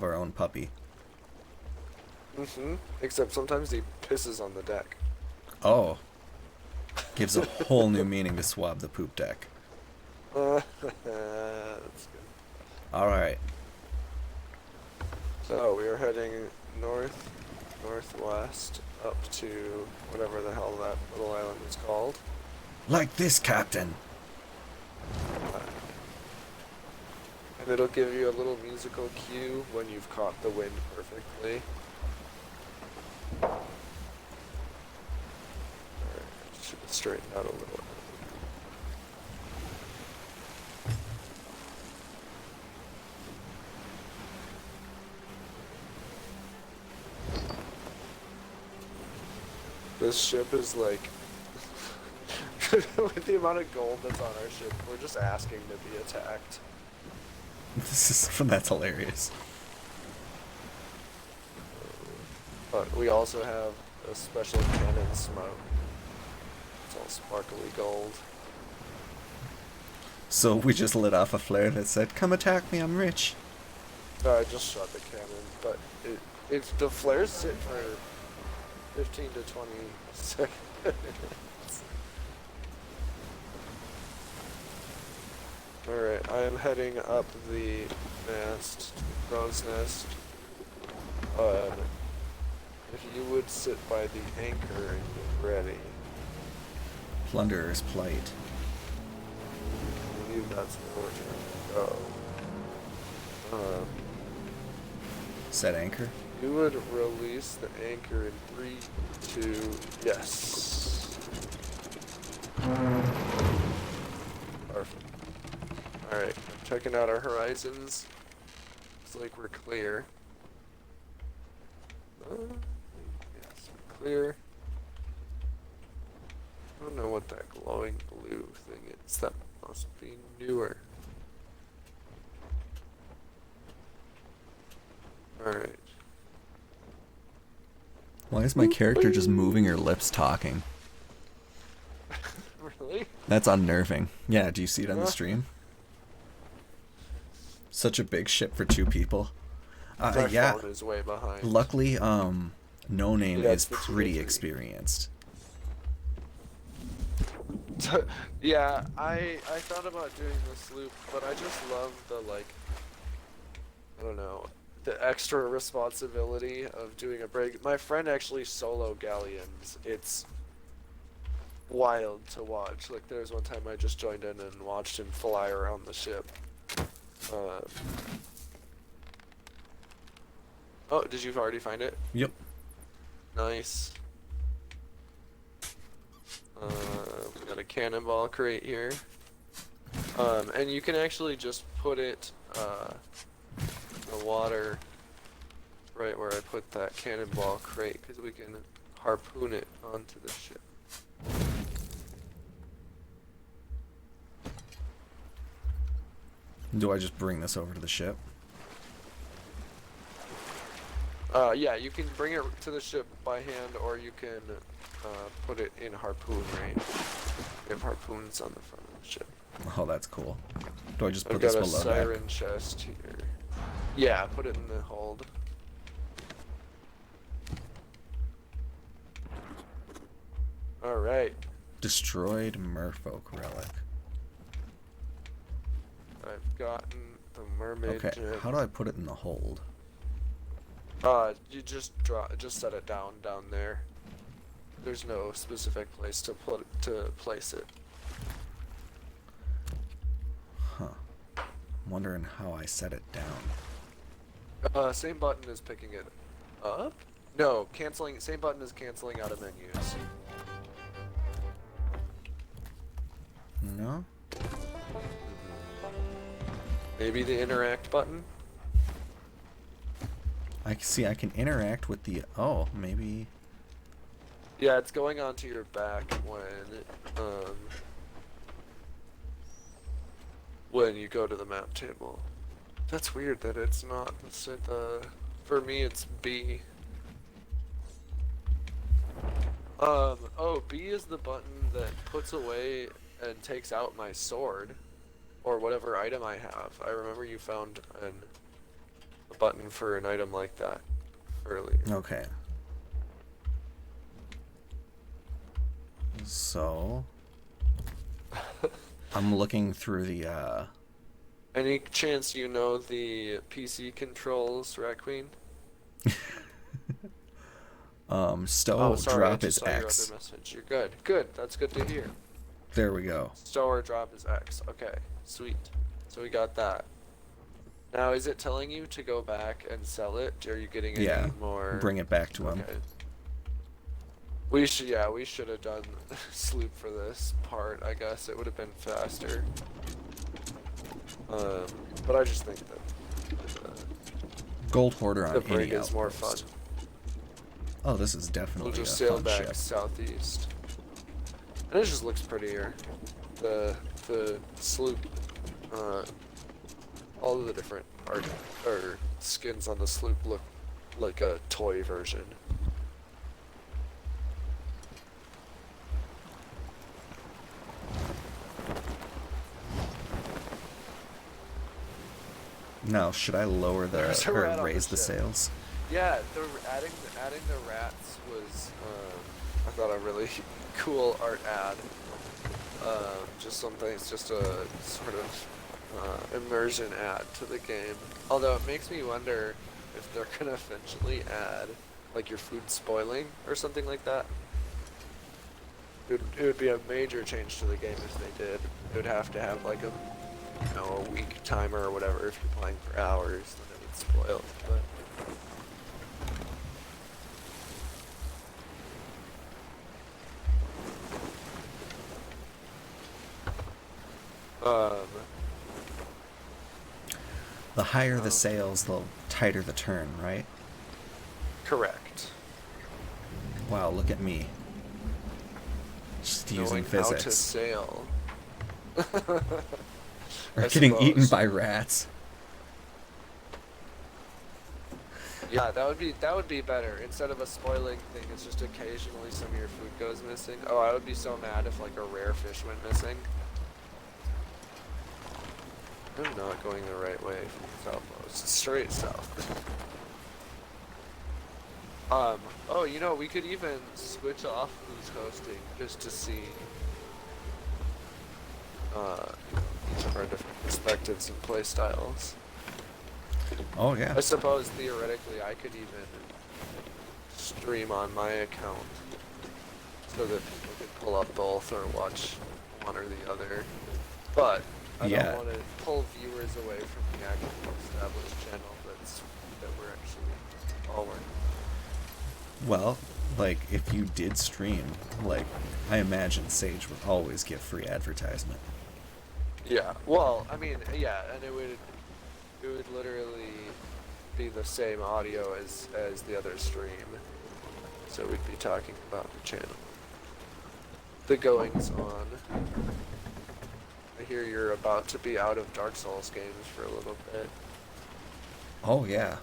our own puppy. Except sometimes he pisses on the deck. Oh. Gives a whole new meaning to swab the poop deck. That's good. Alright. So we are heading northwest up to whatever the hell that little island is called. Like this, Captain. And it'll give you a little musical cue when you've caught the wind perfectly. Alright, should have straightened out a little. this ship is like, with the amount of gold that's on our ship, we're just asking to be attacked. That's hilarious. But we also have a special cannon smoke. It's all sparkly gold. So we just lit off a flare that said, "Come attack me, I'm rich." I just shot the cannon, but if the flares sit for 15 to 20 seconds. Alright, I am heading up the mast, crow's nest. If you would sit by the anchor and get ready. Plunderer's plight. I believe that's where we're gonna go. Set anchor. You would release the anchor in 3, 2, yes. Perfect. Alright, I'm checking out our horizons. Looks like we're clear. Yes, we're clear. I don't know what that glowing blue thing is. That must be newer. Alright. Why is my character just moving her lips talking? Really? That's unnerving. Yeah, do you see it on the stream? Such a big ship for 2 people. My Yeah. phone is way behind. Luckily, No Name Yeah, is it's the pretty 2 experienced. Yeah, I thought about doing this loop, but I just love the, like, I don't know, the extra responsibility of doing a break. My friend actually solo galleons. It's wild to watch. Like, there's one time I just joined in and watched him fly around the ship. Oh, did you already find it? Yep. Nice. We got a cannonball crate here. And you can actually just put it in the water right where I put that cannonball crate, because we can harpoon it onto the ship. Do I just bring this over to the ship? Yeah, you can bring it to the ship by hand, or you can put it in harpoon range. We have harpoons on the front of the ship. Oh, that's cool. Do I just put I've this got a below siren deck? chest here. Yeah, put it in the hold. Alright. Destroyed merfolk relic. I've gotten the mermaid Okay, gem. how do I put it in the hold? You just set it down there. There's no specific place to place it. Huh. I'm wondering how I set it down. Same button as picking it up? No, same button as canceling out of menus. No? Maybe the interact button? I see I can interact with the... Oh, maybe... Yeah, it's going onto your back when you go to the map table. That's weird that it's not. For me, it's B. Oh, B is the button that puts away and takes out my sword, or whatever item I have. I remember you found a button for an item like that earlier. Okay. So... I'm looking through the, Any chance you know the PC controls, Rat Queen? stow, sorry, I drop just is saw your X. other message. You're good. Good. That's good to hear. There we go. Stow or drop is X. Okay. Sweet. So we got that. Now, is it telling you to go back and sell it? Are you getting any more? Bring it back to him. Okay. We should have done sloop for this part. I guess it would have been faster. But I just think that Gold hoarder on the break any is more fun. outpost. Oh, this is We'll definitely a just sail fun back ship. southeast. And it just looks prettier. The sloop, all of the different art or skins on the sloop look like a toy version. Now, should I lower There's the a rat or on raise the the ship. sails? Yeah, adding the rats was I thought a really cool art ad. Just something. It's just a sort of immersion add to the game. Although it makes me wonder if they're gonna eventually add like your food spoiling or something like that. It would be a major change to the game if they did. It would have to have like a week timer or whatever. If you're playing for hours, then it would spoil. But The higher the sails, the tighter the turn, right? correct. Wow, look at me. Just using Knowing how to physics. sail. Or I getting eaten suppose. by rats. Yeah, that would be better. Instead of a spoiling thing, it's just occasionally some of your food goes missing. Oh, I would be so mad if like a rare fish went missing. I'm not going the right way from southmost. Straight south. Oh, you know, we could even switch off who's hosting just to see each of our different perspectives and play styles. Oh yeah. I suppose theoretically I could even stream on my account so that people could pull up both or watch one or the other. But I Yeah. don't want to pull viewers away from the actual established channel that we're actually all working. Well, like, if you did stream, like, I imagine Sage would always give free advertisement. Yeah. Well, I mean, yeah, and it would literally be the same audio as the other stream. So we'd be talking about the channel. The goings on. I hear you're about to be out of Dark Souls games for a little bit. Oh yeah.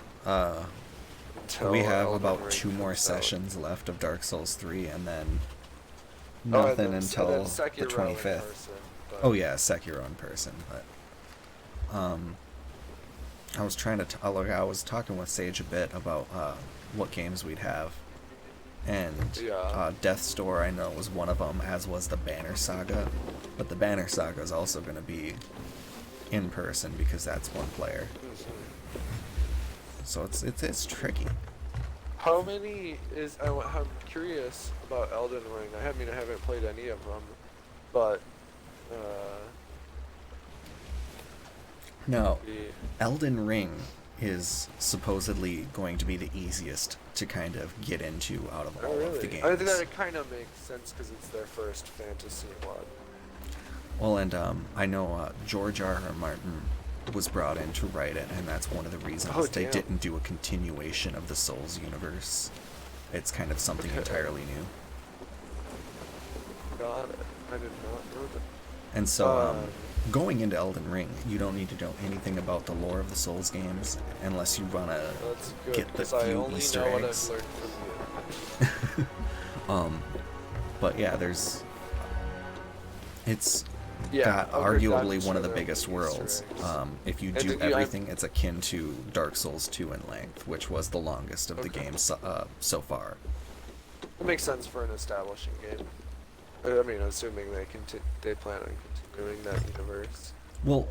Until We have Elden about Ring 2 more comes out. sessions left of Dark Souls 3, and then Oh, and nothing then until the Sekiro in 25th. person, but- Oh yeah, Sekiro in person, but I was trying to I was talking with Sage a bit about what games we'd have, and Yeah. Death's Door I know was one of them, as was the Banner Saga, but the Banner Saga is also going to be in person because that's one player, so it's tricky. How many is I'm curious about Elden Ring. I haven't played any of them, but No, the Elden Ring is supposedly going to be the easiest to kind of get into out of oh, all of really? the games. I think that it kind of makes sense because it's their first fantasy one. Well, and I know George R.R. Martin was brought in to write it, and that's one of the reasons Oh, they damn. didn't do a continuation of the Souls universe. It's kind of something Okay. entirely new. Got it. I did not know that. And so, Um, going into Elden Ring, you don't need to know anything about the lore of the Souls games unless you want to That's good get the because I few only Easter know what eggs. I've learned from you. But yeah, it's Yeah, got I'm arguably sure one of the there will be biggest Easter worlds. eggs. If you And do did you- everything, it's akin to Dark Souls 2 in length, which was the longest of the Okay. games so far. It makes sense for an establishing game. I mean, assuming they plan on continuing that universe. Well,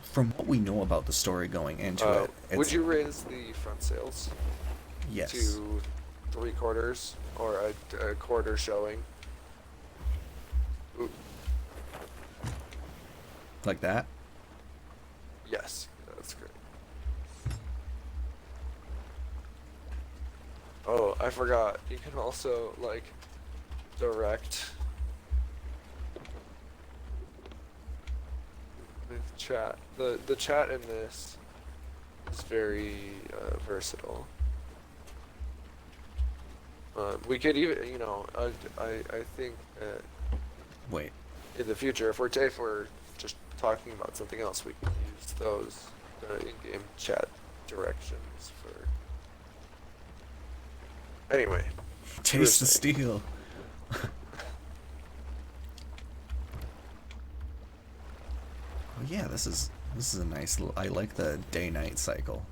from what we know about the story going into it, it's, Would you raise the front sails yes, to 3/4 or a quarter showing? Ooh, like that? yes, that's great. Oh, I forgot. You can also like direct with chat. The chat in this is very versatile. We could even, I think Wait. in the future, if we're just talking about something else, we can use those in-game chat directions for. Anyway, Taste the saying. steel. Oh yeah, this is a nice. I like the day-night cycle.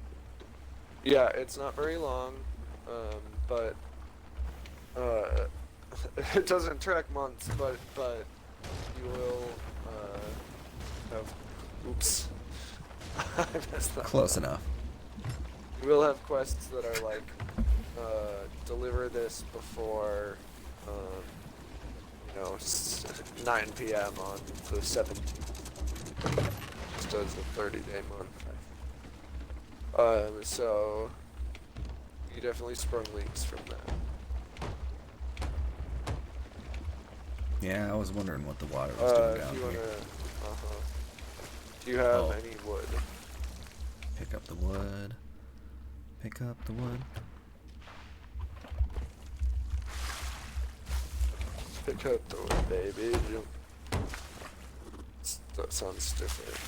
Yeah, it's not very long, but it doesn't track months, but you will have. Oops, I messed that Close up. enough. You will have quests that are like deliver this before 9 p.m. on the 17th. Just does a 30-day month. So you definitely sprung leaks from that. Yeah, I was wondering what the water was doing down If you here. wanna, do you have any wood? Pick up the wood. Pick up the wood. Pick up the wood, baby. That sounds different.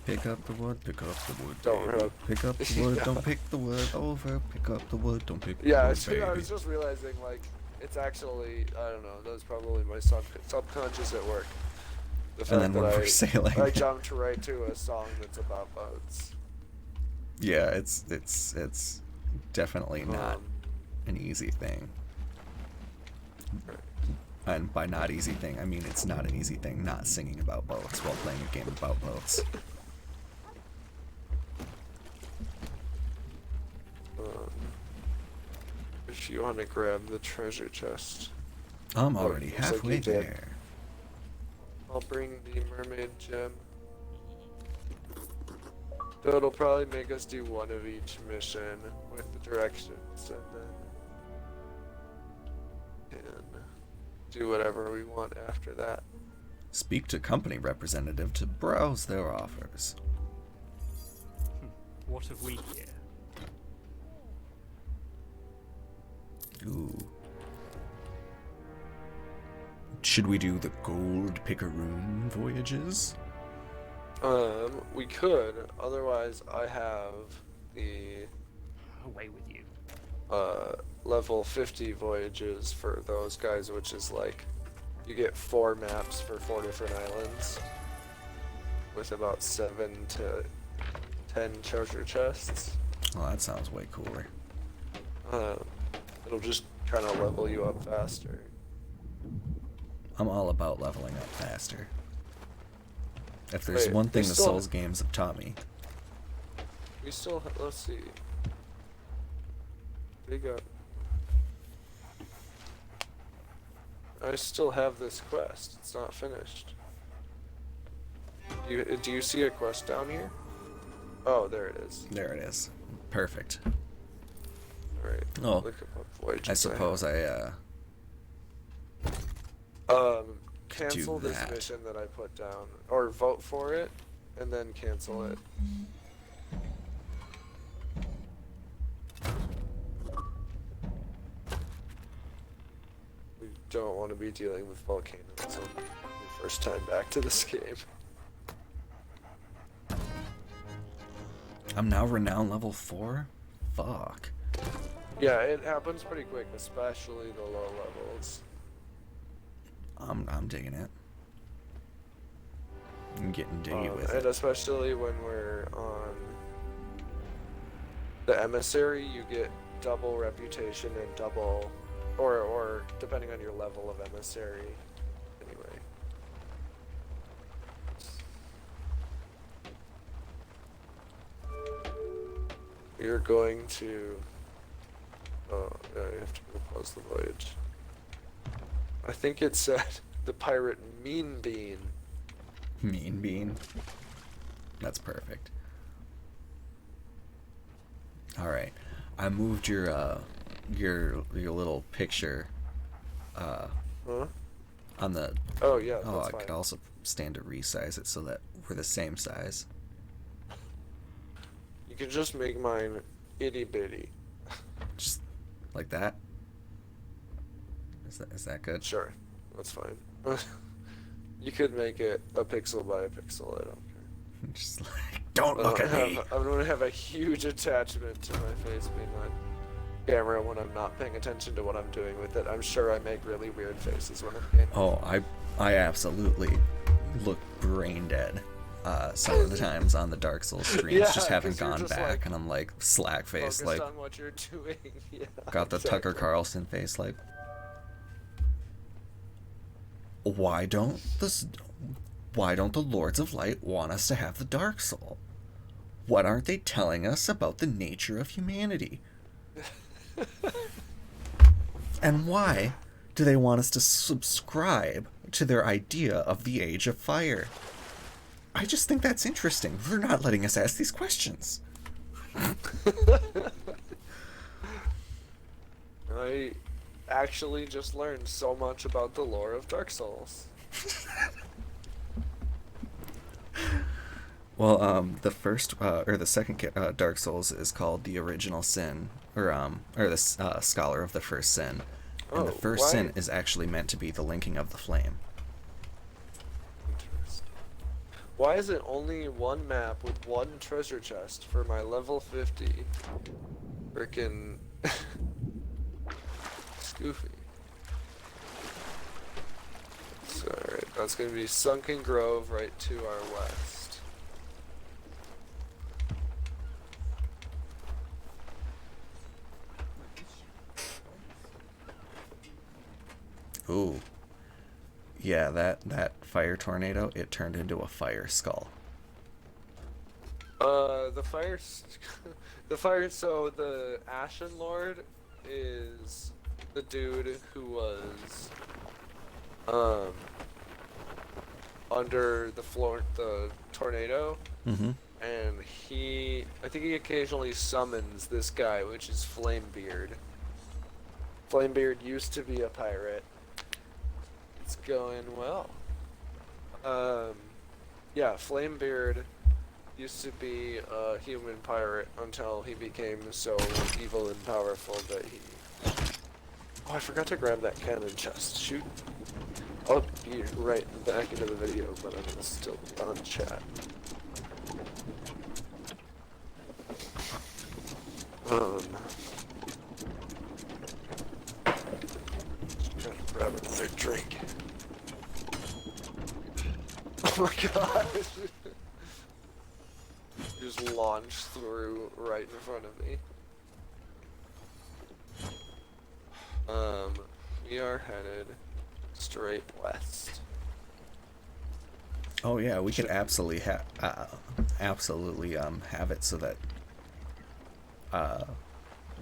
Pick up the wood. Pick up the wood. Don't baby. rub. Pick up the wood. Yeah. Don't pick the wood over. Pick up the wood. Don't pick the Yeah, wood, I baby. was just realizing, like, it's actually, I don't know, that was probably my subconscious at work. The fact And then that when we're sailing. I jumped right to a song that's about boats. Yeah, it's definitely not Um, an easy thing. right. And by not easy thing, I mean it's not an easy thing not singing about boats while playing a game about boats. If you want to grab the treasure chest, I'm already looks like halfway you did. there. I'll bring the mermaid gem. So it'll probably make us do one of each mission with the directions, and do whatever we want after that. Speak to company representative to browse their offers. What have we here? Ooh. Should we do the gold picaroon voyages? We could. Otherwise, I have the Away with you. level 50 voyages for those guys, which is like you get 4 maps for 4 different islands with about 7 to 10 treasure chests. Oh, that sounds way cooler. It'll just kind of level you up faster. I'm all about leveling up faster. If there's Wait, one thing we the still- Souls games have taught me, We still let's see. Big up. I still have this quest. It's not finished. Do you see a quest down here? Oh, there it is. there it is. Perfect. All right. Oh, Look at what voyages I suppose cancel this that. mission that I put down, or vote for it, and then cancel it. We don't want to be dealing with volcanoes on your first time back to this game. I'm now renowned level 4? Fuck. Yeah, it happens pretty quick, especially the low levels. I'm digging it. I'm getting diggy with And it. especially when we're on the emissary, you get double reputation and double, or depending on your level of emissary. Anyway. You're going to. Oh, yeah, you have to go pause the voyage. I think it said the pirate Mean Bean. Mean Bean. That's perfect. Alright. I moved your little picture Huh? on the Oh, yeah, oh, that's I fine. could also stand to resize it so that we're the same size. You can just make mine itty bitty. Just like that. Is that good? Sure, that's fine. You could make it a pixel by a pixel. I don't care. Just like, don't I look don't at me. I'm gonna have a huge attachment to my face being on camera when I'm not paying attention to what I'm doing with it. I'm sure I make really weird faces when I'm gaming. Oh, I absolutely look brain dead. Some of the times on the Dark Souls streams, Yeah, just haven't 'cause you're gone just, back, like, and I'm like slack face, Focused like on what you're doing. Yeah, got the Tucker exactly. Carlson face, like why don't the Lords of Light want us to have the Dark Soul? What aren't they telling us about the nature of humanity? And why do they want us to subscribe to their idea of the Age of Fire? I just think that's interesting. They're not letting us ask these questions. I actually just learned so much about the lore of Dark Souls. Well, the first or the second Dark Souls is called the Original Sin, or the Scholar of the First Sin, and the Oh, first why? sin is actually meant to be the linking of the flame. Interesting. Why is it only one map with one treasure chest for my level 50? Frickin' Scoofy. So, alright, that's gonna be Sunken Grove right to our west. Ooh. Yeah, that fire tornado, it turned into a fire skull. The fire, so the Ashen Lord is the dude who was, under the floor, the tornado, Mm-hmm. and I think he occasionally summons this guy, which is Flamebeard. Flamebeard used to be a pirate. It's going well. Yeah, Flamebeard used to be a human pirate until he became so evil and powerful that he... Oh, I forgot to grab that cannon chest. Shoot. I'll be right back into the video, but I'm still on chat. Trying to grab another drink. Oh my gosh! Just launched through right in front of me. We are headed straight west. Oh yeah, we could absolutely have it so that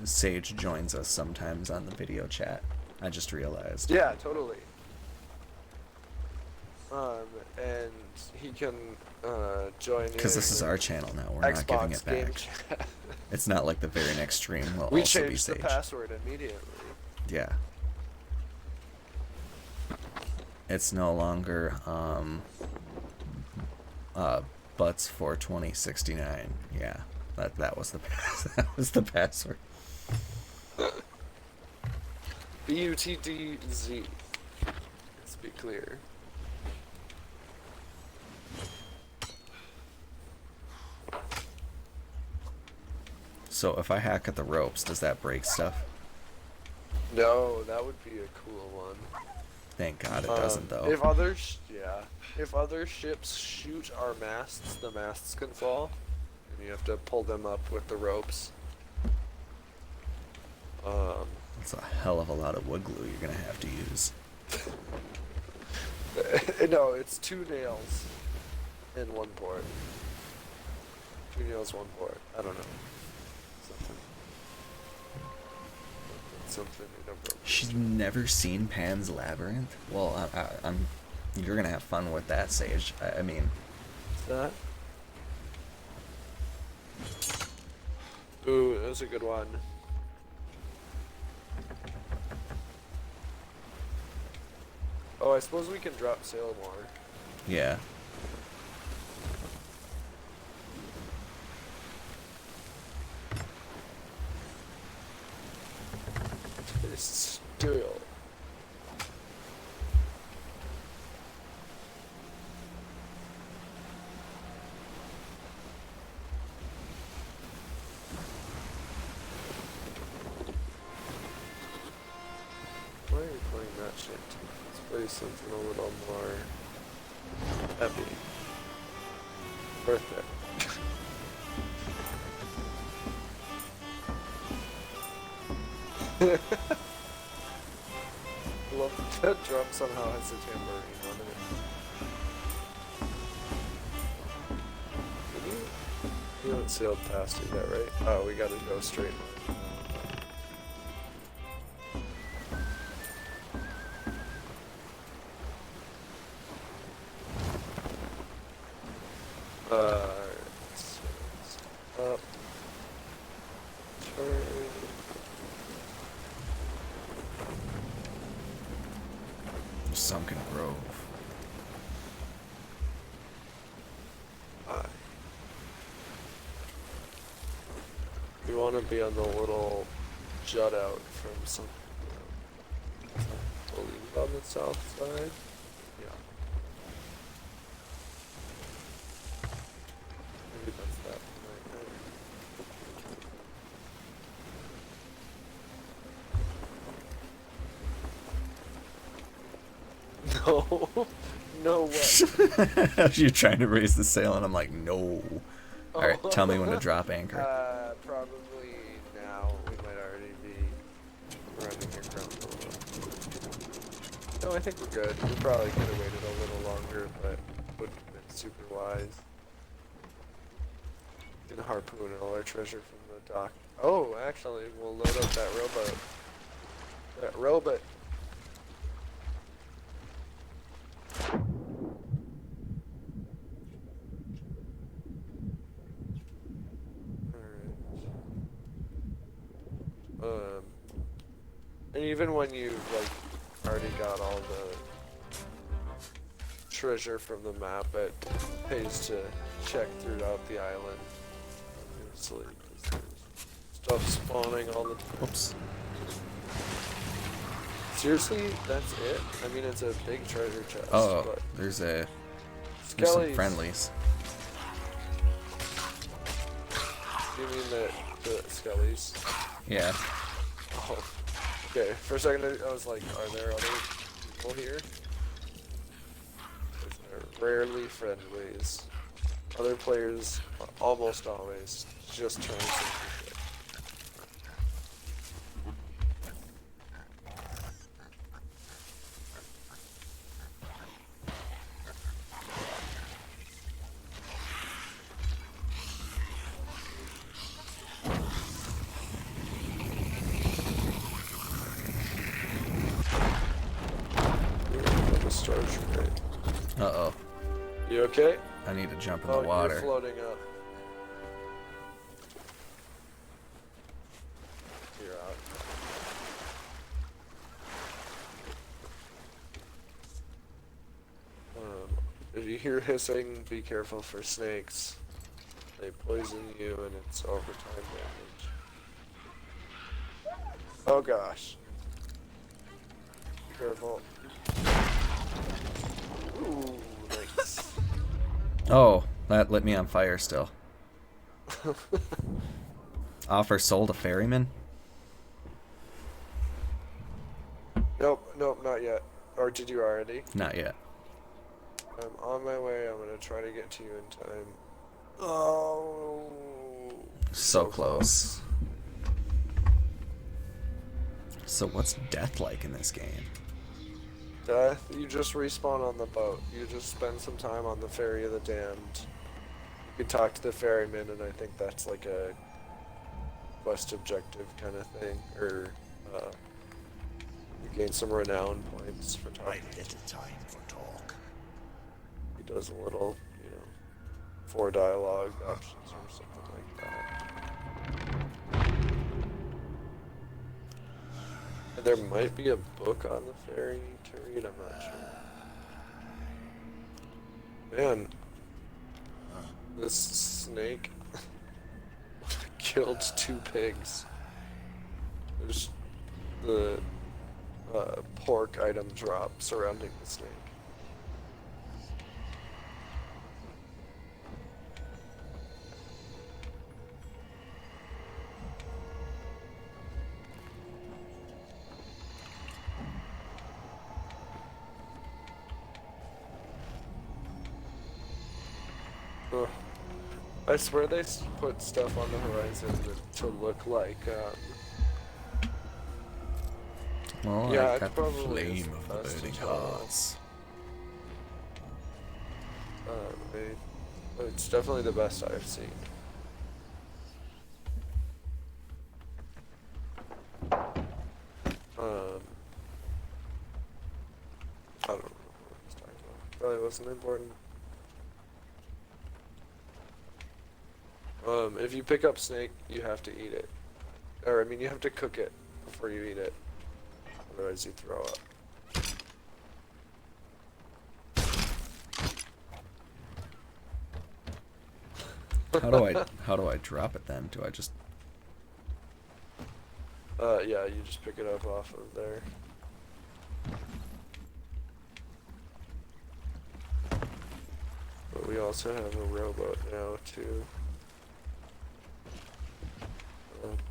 Sage joins us sometimes on the video chat. I just realized. Yeah, totally. And he can join Because this is in our channel now. We're not giving Xbox it game back. chat. It's not like the very next stream will We also be changed the Sage. password immediately. Yeah. It's no longer butts for 2069. Yeah. That was the that was the password. BUTDZ. Let's be clear. So if I hack at the ropes, does that break stuff? No, that would be a cool one. Thank God it doesn't though. If other ships shoot our masts, the masts can fall, and you have to pull them up with the ropes. It's a hell of a lot of wood glue you're gonna have to use. No, it's 2 nails in 1 port. 2 nails, 1 port. I don't know. Something inappropriate. She's never seen Pan's Labyrinth? Well, you're gonna have fun with that, Sage. I mean, That? Ooh, that's a good one. Oh, I suppose we can drop sail more. yeah. It's still play something a little more heavy. Worth it. I love that drum somehow has a tambourine on it. Did you haven't sailed past it yet, right? Oh, we gotta go straight. Up. Turn. Sunken Grove. We want to be on the little jut out from some. I believe on the south side. Yeah. Maybe that's that one right there. No. No way. You're trying to raise the sail, and I'm like, no. Alright, tell me when to drop anchor. Probably now. We might already be running aground a little. No, I think we're good. We probably could have waited a little longer, but wouldn't have been super wise. Gonna harpoon all our treasure from the dock. Oh, actually, we'll load up that rowboat. That rowboat. And even when you've like already got all the treasure from the map, it pays to check throughout the island. Obviously, 'cause there's stuff spawning all the time. Whoops. Seriously, that's it? I mean, it's a big treasure chest. Oh, but there's some Skellies. friendlies. You mean the skellies? Yeah. Oh, okay. For a second, I was like, are there other people here? They're rarely friendlies. Other players are almost always just trying to take your shit. Uh-oh. You okay? I need to jump in Oh, the water. you're floating up. You're out. If you hear hissing, be careful for snakes. They poison you and it's overtime damage. Oh gosh. Be careful. Ooh, nice. Oh, that lit me on fire still. Offer sold a ferryman? Nope, not yet. Or did you already? Not yet. I'm on my way. I'm gonna try to get to you in time. Oh, So close. So what's death like in this game? Death, you just respawn on the boat. You just spend some time on the Ferry of the Damned. You can talk to the ferryman, and I think that's like a quest objective kind of thing. Or, you gain some renown points for talking. Little time for talk. He does a little, 4 dialogue options or something like that. And there might be a book on the ferry to read, I'm not sure. Man, this snake killed 2 pigs. There's the pork item drop surrounding the snake. Ugh. I swear they put stuff on the horizon to look like, Well, yeah, I it got the probably is flame the of the best to burning tell. hearts. It's definitely the best I've seen. I don't know what I was talking about. Probably wasn't important. If you pick up snake, you have to eat it. Or, I mean, you have to cook it before you eat it. Otherwise you throw up. How do I drop it then? Do I just... Yeah, you just pick it up off of there. But we also have a rowboat now to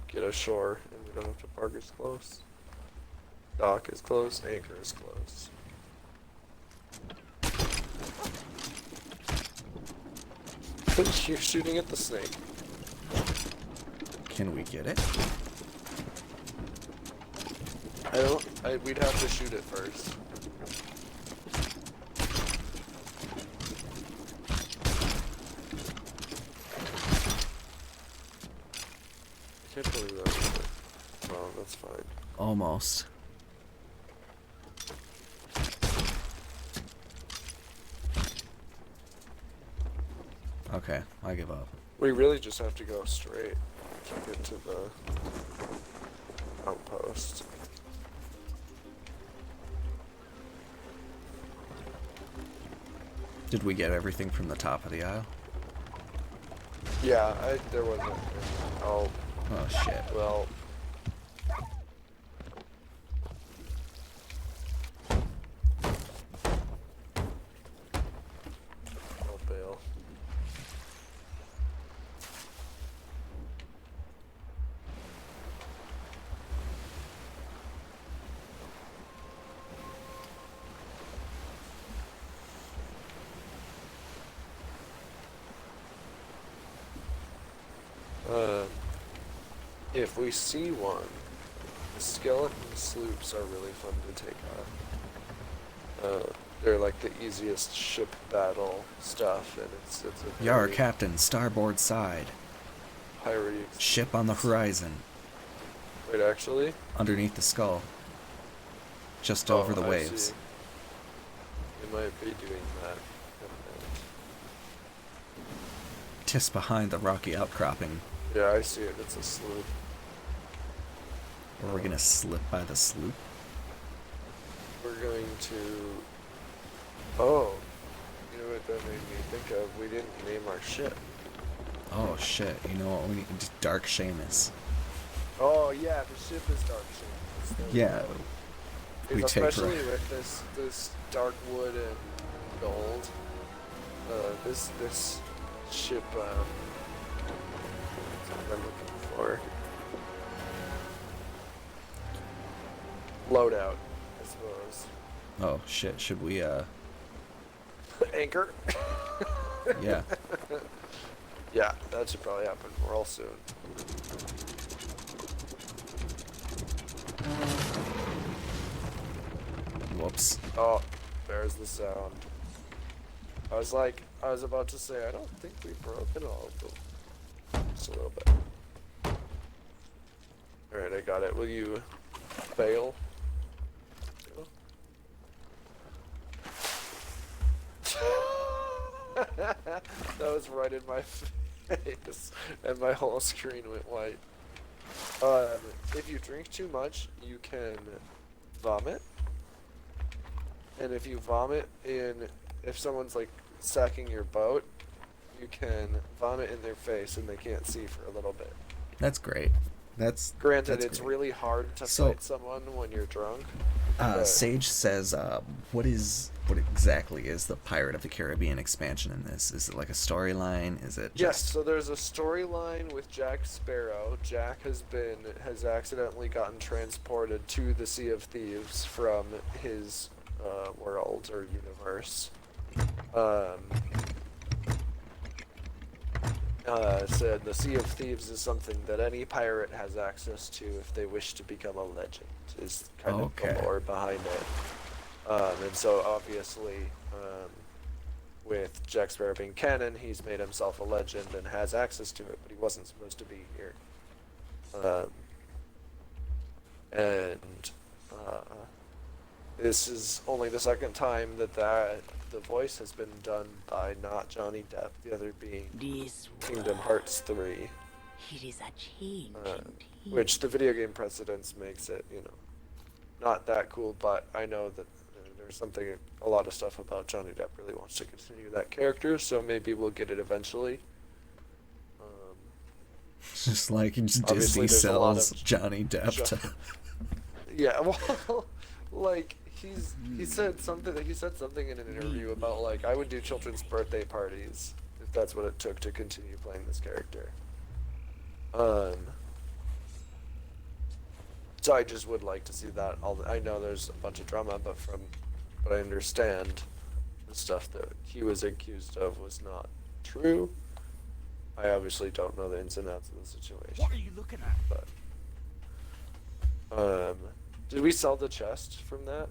get ashore, and we don't have to park as close. Dock is close, anchor is close. You're shooting at the snake. Can we get it? We'd have to shoot it first. I can't believe that. Oh, that's fine. Almost. Okay, I give up. We really just have to go straight to get to the outpost. Did we get everything from the top of the aisle? Yeah, there wasn't. Oh, Oh shit. well. I'll bail. If we see one, the skeleton sloops are really fun to take on. They're like the easiest ship battle stuff, and it's a Yar, very Captain, starboard side. piratey Ship on the horizon. Wait, actually? Underneath the skull. Just Oh, over the I waves. see. It might be doing that. Just behind the rocky outcropping. Yeah, I see it. It's a sloop. Are we gonna slip by the sloop? We're going to... Oh. You know what that made me think of? We didn't name our ship. Oh shit, you know what we need? Just Dark Seamus. Oh, yeah, the ship is Dark Shamus. There we Yeah. go. We Because take especially right. with this dark wood and gold, this ship, that's what I'm looking for. Loadout, I suppose. Oh shit, should we Anchor? yeah. Yeah, that should probably happen real soon. Whoops. Oh, there's the sound. I was about to say, I don't think we broke it all, but just a little bit. Alright, I got it. Will you bail? That was right in my face, and my whole screen went white. If you drink too much, you can vomit. And if you vomit if someone's like sacking your boat, you can vomit in their face and they can't see for a little bit. That's great. Granted, that's it's great. really hard to So- fight someone when you're drunk. Sage says, what exactly is the Pirate of the Caribbean expansion in this? Is it like a storyline? Is it Yes, just... so there's a storyline with Jack Sparrow. Jack has accidentally gotten transported to the Sea of Thieves from his world or universe. said the Sea of Thieves is something that any pirate has access to if they wish to become a legend, is kind of the Okay. lore behind it. And so obviously, with Jack Sparrow being canon, he's made himself a legend and has access to it, but he wasn't supposed to be here. And this is only the second time that the voice has been done by not Johnny Depp, the other being This Kingdom Hearts 3, it is a change indeed. which the video game precedence makes it, not that cool, but I know that there's a lot of stuff about Johnny Depp really wants to continue that character, so maybe we'll get it eventually. Just like Disney Obviously, there's a lot sells of Johnny Depp to... Yeah, well, like he said something in an interview about like I would do children's birthday parties if that's what it took to continue playing this character. So I just would like to see that. I know there's a bunch of drama, but from what I understand, the stuff that he was accused of was not true. I obviously don't know the ins and outs of the situation. What are you looking at? But did we sell the chest from that?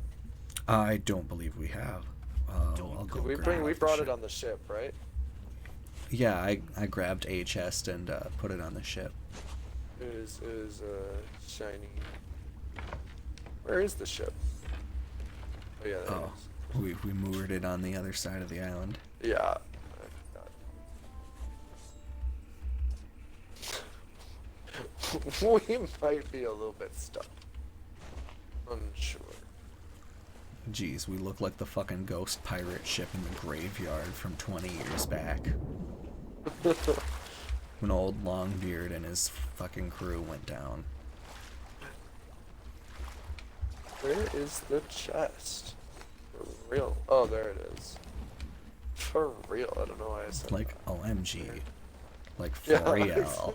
I don't believe we have. I'll go We grab brought the it on the ship, right? Yeah, I grabbed a chest and put it on the ship. It is shiny. Where is the ship? Oh yeah, there it We moored it on the other side of the island. is. Yeah. We might be a little bit stuck. Unsure. Jeez, we look like the fucking ghost pirate ship in the graveyard from 20 years back. When old Longbeard and his fucking crew went down. Where is the chest? For real. Oh, there it is. For real. I don't know why I said Like, that. OMG. Like, Yeah, L'Oreal.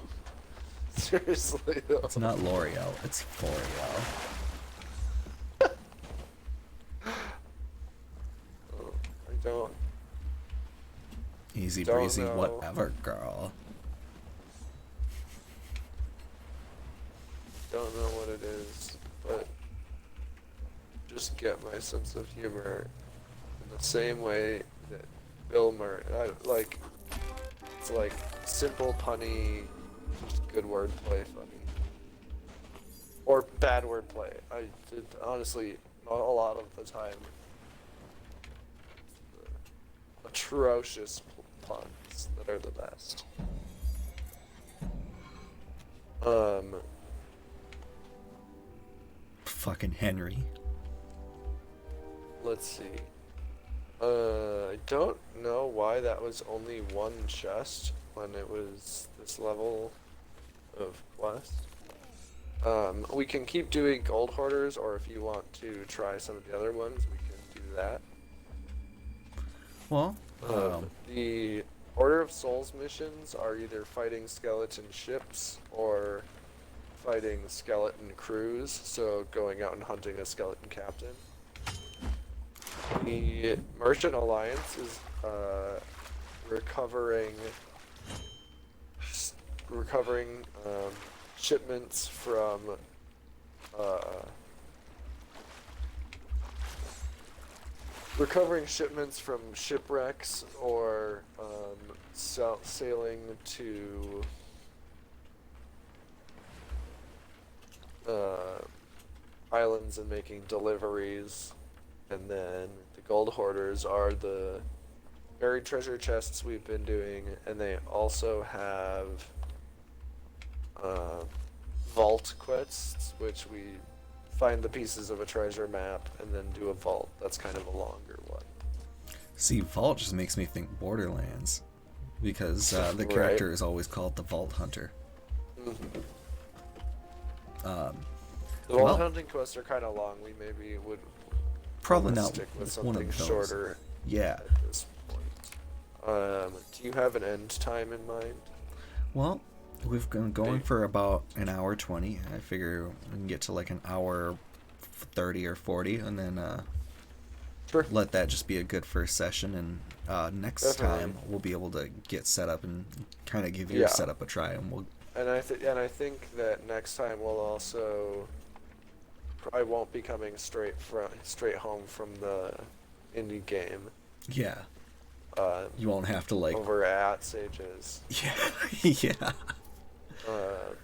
Seriously though. It's not L'Oreal, it's L'Oreal. I don't. Easy Don't breezy, know. whatever, girl. Don't know what it is, but just get my sense of humor in the same way that Bill Murray. It's like simple, punny, just good wordplay, funny, or bad wordplay. I did honestly not a lot of the time. Atrocious puns that are the best. Fucking Henry. Let's see. I don't know why that was only one chest when it was this level of quest. We can keep doing gold hoarders, or if you want to try some of the other ones, we can do that. Well, The Order of Souls missions are either fighting skeleton ships or fighting skeleton crews, so going out and hunting a skeleton captain. The Merchant Alliance is recovering shipments from shipwrecks or sailing to islands and making deliveries. And then the gold hoarders are the buried treasure chests we've been doing, and they also have vault quests, which we find the pieces of a treasure map and then do a vault. That's kind of a longer one. see, Vault just makes me think Borderlands. Because the Right. character is always called the Vault Hunter. Mm-hmm. Um, The vault Well- hunting quests are kind of long. We maybe would probably wanna not stick with one something of those. shorter Yeah. at this point. Do you have an end time in mind? Well, we've been going Hey. for about an hour 20. I figure we can get to like an hour 30 or 40 and then Sure. let that just be a good first session and next Definitely. time we'll be able to get set up and kind of give your Yeah. setup a try, and we'll. And I think that next time we'll also. I won't be coming straight home from the indie game. Yeah. Uh, You won't have to like. over at Sage's. Yeah. Yeah. Uh,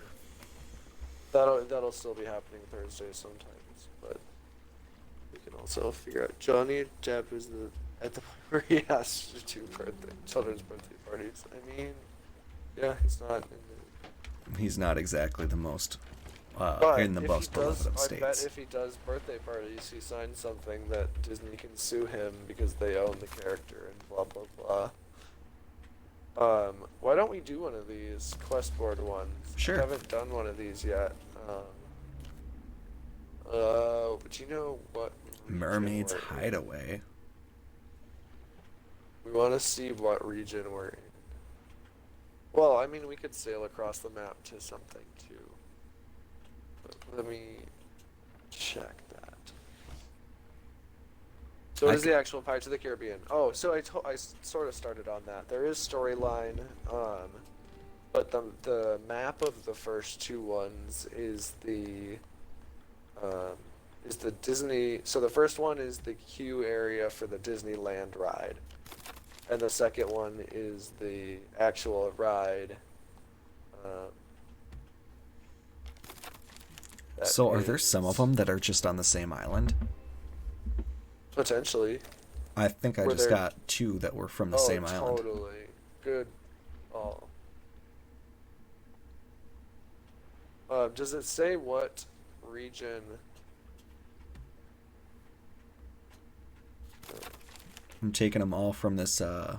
that'll still be happening Thursday sometimes, but we can also figure out. Johnny Depp is at the point where he has to do children's birthday parties. I mean, yeah, he's not in He's not exactly the most but in the if most he does, beloved of I bet states. if he does birthday parties, he signs something that Disney can sue him because they own the character and blah blah blah. Why don't we do one of these quest board ones? Sure. I haven't done one of these yet. But you know what? region Mermaid's we're in? Hideaway. We want to see what region we're in. Well, I mean, we could sail across the map to something too. But let me check that. So what is the actual Pirates of the Caribbean? Oh, so I sort of started on that. There is storyline, but the map of the first two ones is the Disney. So the first one is the queue area for the Disneyland ride, and the second one is the actual ride. So are there some of them that are just on the same island? Potentially. I think I Were just there- got two that were from the same island. Totally. Good. Oh. Does it say what region? I'm taking them all from this. I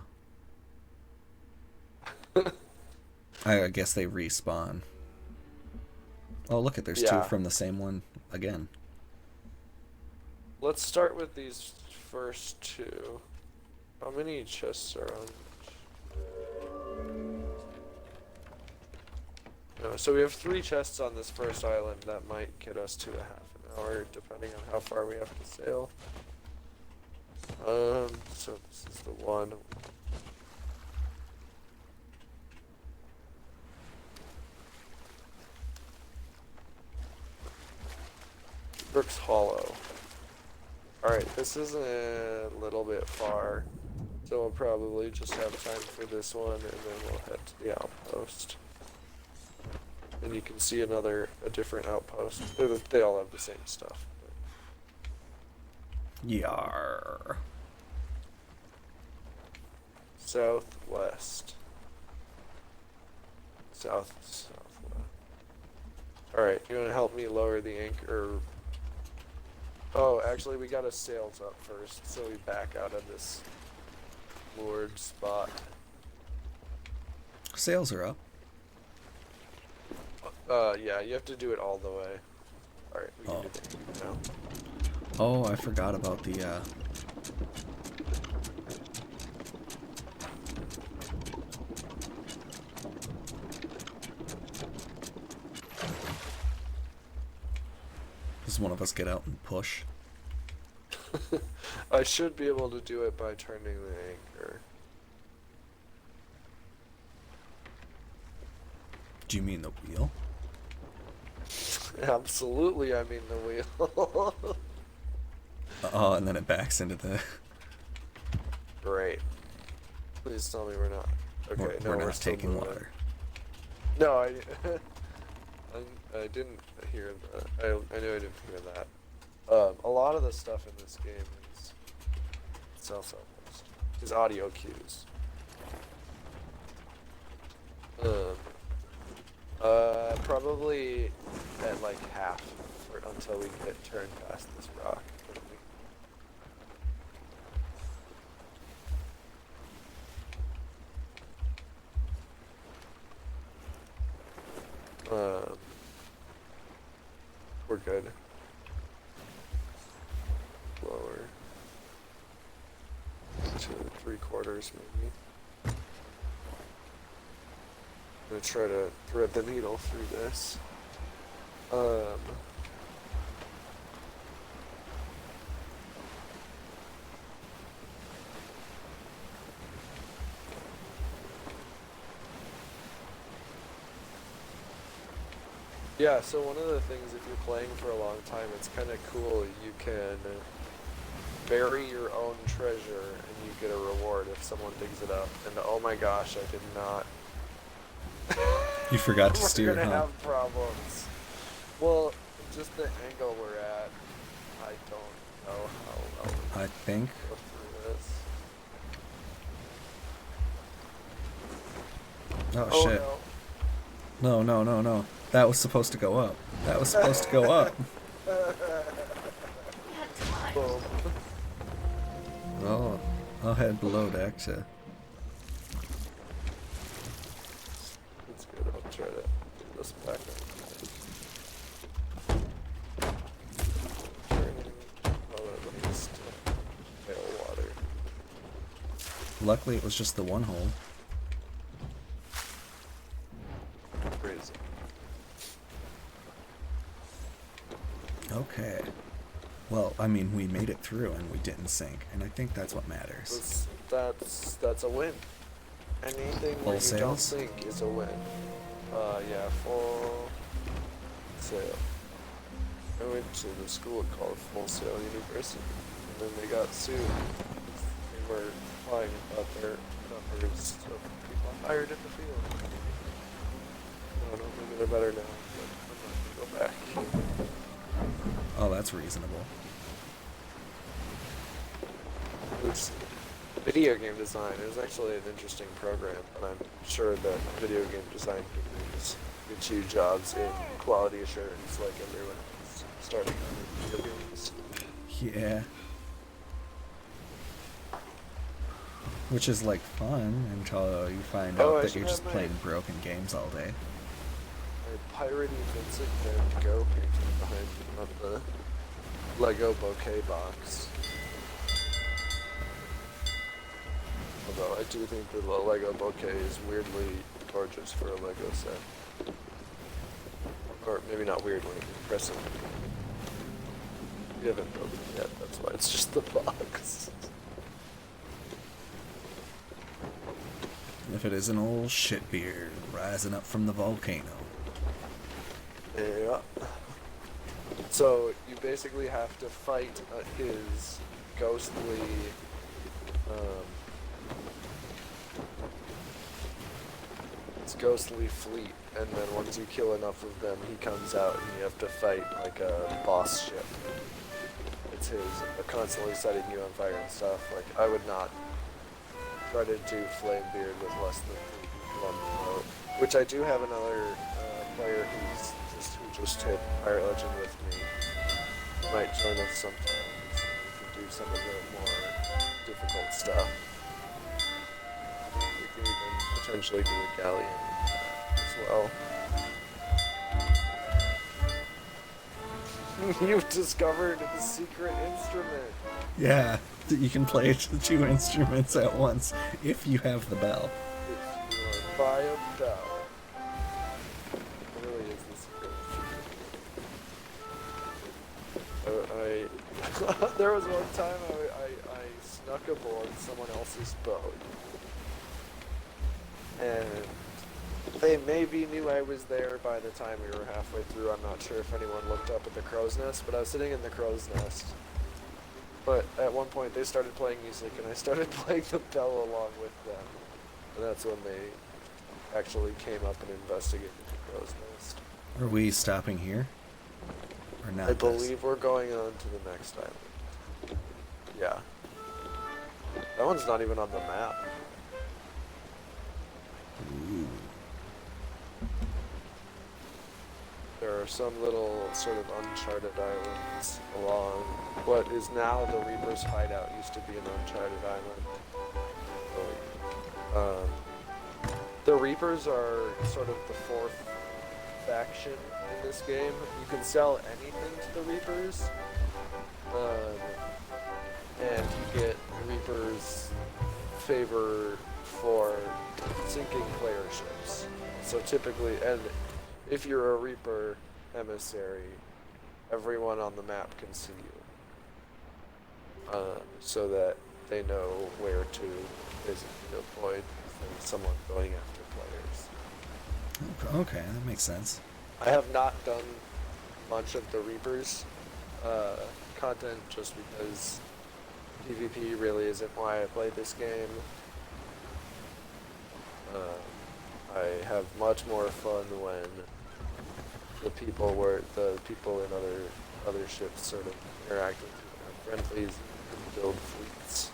guess they respawn. Oh, look at there's Yeah. two from the same one again. Let's start with these first two. How many chests are on? No, so we have 3 chests on this first island. That might get us to a half an hour, depending on how far we have to sail. So this is the one. Brooks Hollow. Alright, this is a little bit far, so we'll probably just have time for this one, and then we'll head to the outpost. And you can see a different outpost. They all have the same stuff. Yar. Southwest. Southwest. Alright, you wanna help me lower the anchor? Oh, actually, we gotta sails up first, so we back out of this moored spot. Sails are up. Yeah, you have to do it all the way. Alright, we can do that now. Oh, I forgot about the. Does one of us get out and push? I should be able to do it by turning the anchor. Do you mean the wheel? Absolutely, I mean the wheel. Oh, and then it backs into the. Great. Please tell me we're not. Okay, We're no, not still taking moving. water. No, I didn't hear that. I knew I didn't hear that. A lot of the stuff in this game is self-help, is audio cues. Probably at like half until we get turned past this rock. We're good. Lower. To 3/4 maybe. I'm gonna try to thread the needle through this. Yeah, so one of the things, if you're playing for a long time, it's kind of cool. You can bury your own treasure and you get a reward if someone digs it up. And oh my gosh, I did not. You forgot to We're steer, gonna huh? have problems. Well, just the angle we're at, I don't know how I'll I think. go through this. Oh, Oh shit. no. No. That was supposed to go up. That was supposed to go up. We had time. Boom. Well, I'll head below deck to... It's good. I'll try to get this back up. Oh, at least hail water. Luckily, it was just the one hole. Crazy. Okay. Well, I mean, we made it through and we didn't sink, and I think that's what matters. That's a win. Anything Full where you don't sales? sink is a win. Yeah, full sail. I went to the school called Full Sail University, and then they got sued. They were lying about their numbers of people hired in the field. I don't know, maybe they're better now, but I'm not gonna go back. Oh, that's reasonable. It's video game design. It was actually an interesting program, and I'm sure that video game design degrees get you jobs in quality assurance like everyone else starting on video games. Yeah. Which is, like, fun until you find Oh, out I that should you're just have playing broken games all day. A piratey Vincent Van Gogh painting behind me on the Lego bouquet box. Although I do think the Lego bouquet is weirdly gorgeous for a Lego set. Or maybe not weirdly, impressive. You haven't broken it yet, that's why it's just the box. If it is an old shitbeard rising up from the volcano. Yeah. So you basically have to fight his ghostly fleet, and then once you kill enough of them, he comes out and you have to fight like a boss ship. It's his constantly setting you on fire and stuff. Like, I would not try to do Flamebeard with less than 3 people on the boat. Which I do have another player who just hit Pirate Legend with me. Might join us sometime. We can do some of the more difficult stuff. We can even potentially do a galleon as well. You've discovered a secret instrument. Yeah, you can play 2 instruments at once if you have the bell. If you are by a bell. It really is the secret instrument. There was one time I snuck aboard someone else's boat. And they maybe knew I was there by the time we were halfway through. I'm not sure if anyone looked up at the crow's nest, but I was sitting in the crow's nest. But at one point they started playing music and I started playing the bell along with them. And that's when they actually came up and investigated the crow's nest. Are we stopping here? Or not? I believe we're going on to the next island. Yeah. That one's not even on the map. Ooh. There are some little sort of uncharted islands along what is now the Reaper's hideout. Used to be an uncharted island. The Reapers are sort of the 4th faction in this game. You can sell anything to the Reapers, and you get Reapers favor for sinking player ships. So typically, and if you're a Reaper emissary, everyone on the map can see you, so that they know where to basically avoid someone going after players. Okay, that makes sense. I have not done much of the Reapers content just because PvP really isn't why I play this game. I have much more fun when the people in other ships sort of interact with you and are friendlies and build fleets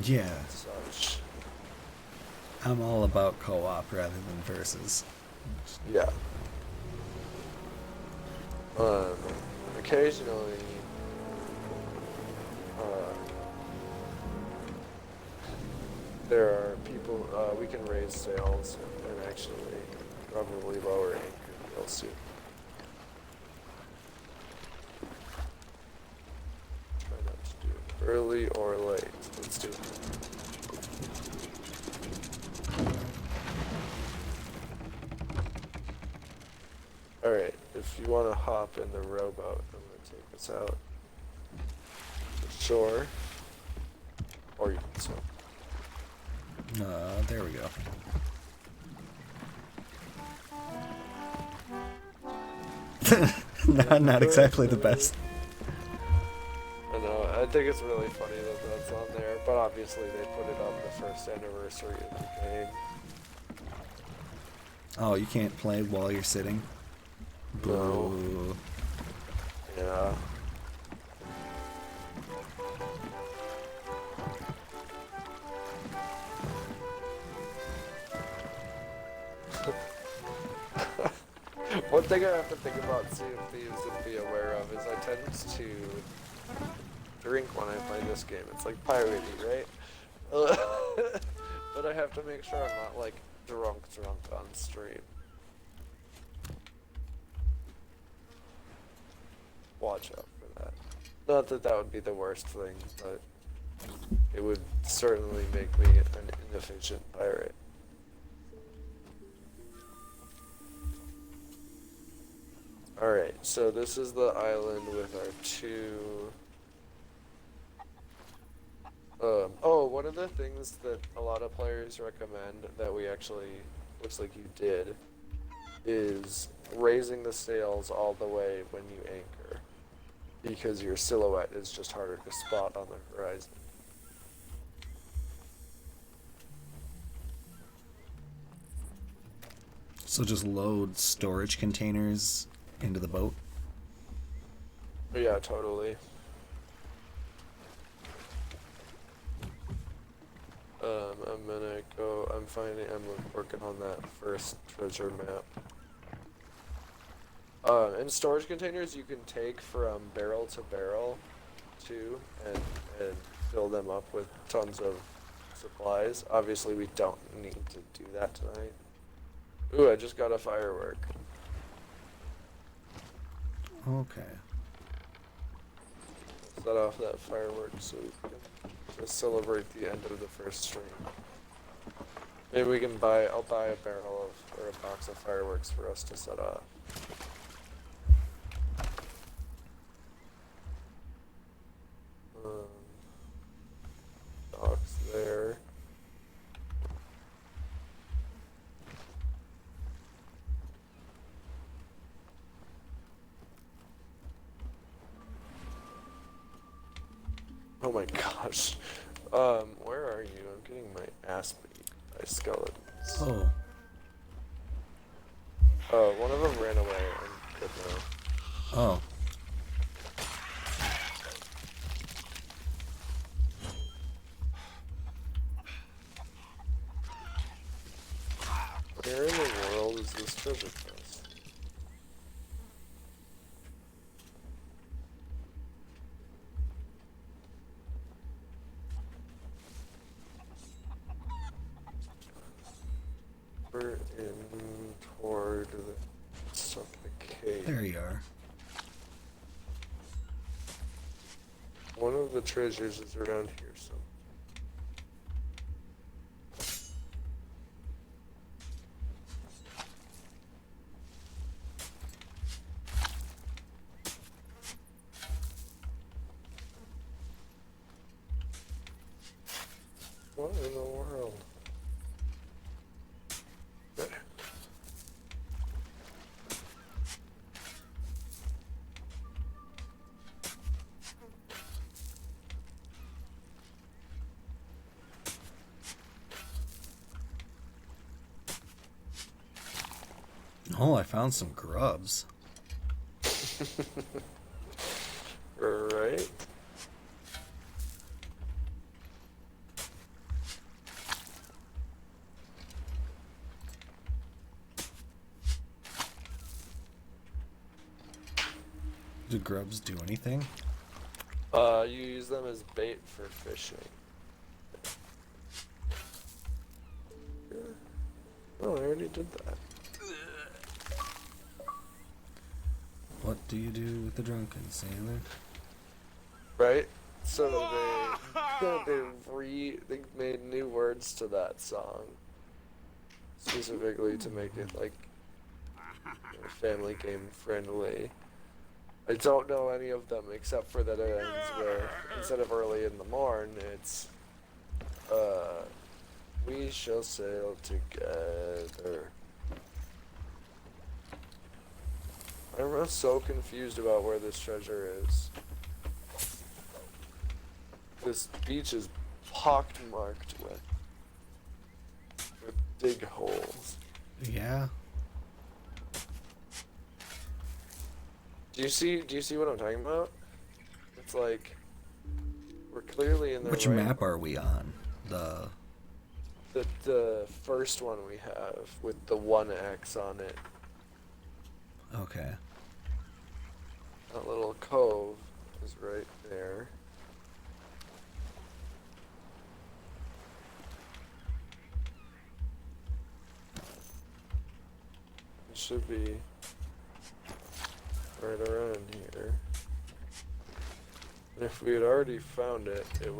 Yeah, and such. I'm all about co-op rather than versus. Yeah. Occasionally, there are people, we can raise sails and actually probably lower anchor real soon. Try not to do it early or late. Let's do it. Alright, if you want to hop in the rowboat, I'm going to take us out to shore. Or you can swim. There we go. not exactly the best. I know, I think it's really funny that that's on there, but obviously they put it on the first anniversary of the game. Oh, you can't play while you're sitting? No. Boo. Yeah. One thing I have to think about Sea of Thieves and be aware of is I tend to drink when I play this game. It's like piratey, right? But I have to make sure I'm not like drunk on stream. Watch out for that. Not that that would be the worst thing, but it would certainly make me an inefficient pirate. Alright, so this is the island with our two... oh, one of the things that a lot of players recommend that we actually, looks like you did, is raising the sails all the way when you anchor. Because your silhouette is just harder to spot on the horizon. So just load storage containers into the boat? Yeah, totally. I'm gonna go, I'm working on that first treasure map. And storage containers you can take from barrel to barrel, too, and fill them up with tons of supplies. Obviously, we don't need to do that tonight. Ooh, I just got a firework. Okay. Set off that firework so we can just celebrate the end of the first stream. Maybe we can I'll buy a barrel of, or a box of fireworks for us to set off. Docks there. Oh my gosh. Where are you? I'm getting my ass beat by skeletons. Oh. One of them ran away. I'm good now. Oh. Where in the world is this treasure chest? We're in toward the stuff in the cave. There you are. One of the treasures is around here somewhere. What in the world? There. Oh, I found some grubs. Right? Do grubs do anything? You use them as bait for fishing. Oh, I already did that. What do you do with the drunken sailor? Right? So they made new words to that song. Specifically to make it like family game friendly. I don't know any of them except for that it ends with, instead of early in the morn, it's we shall sail together. I'm so confused about where this treasure is. This beach is pockmarked with dig holes. Yeah. Do you see what I'm talking about? It's like we're clearly in the Which right map are we on? The the first one we have with the 1X on it. Okay. That little cove is right there. It should be right around here. And if we had already found it, the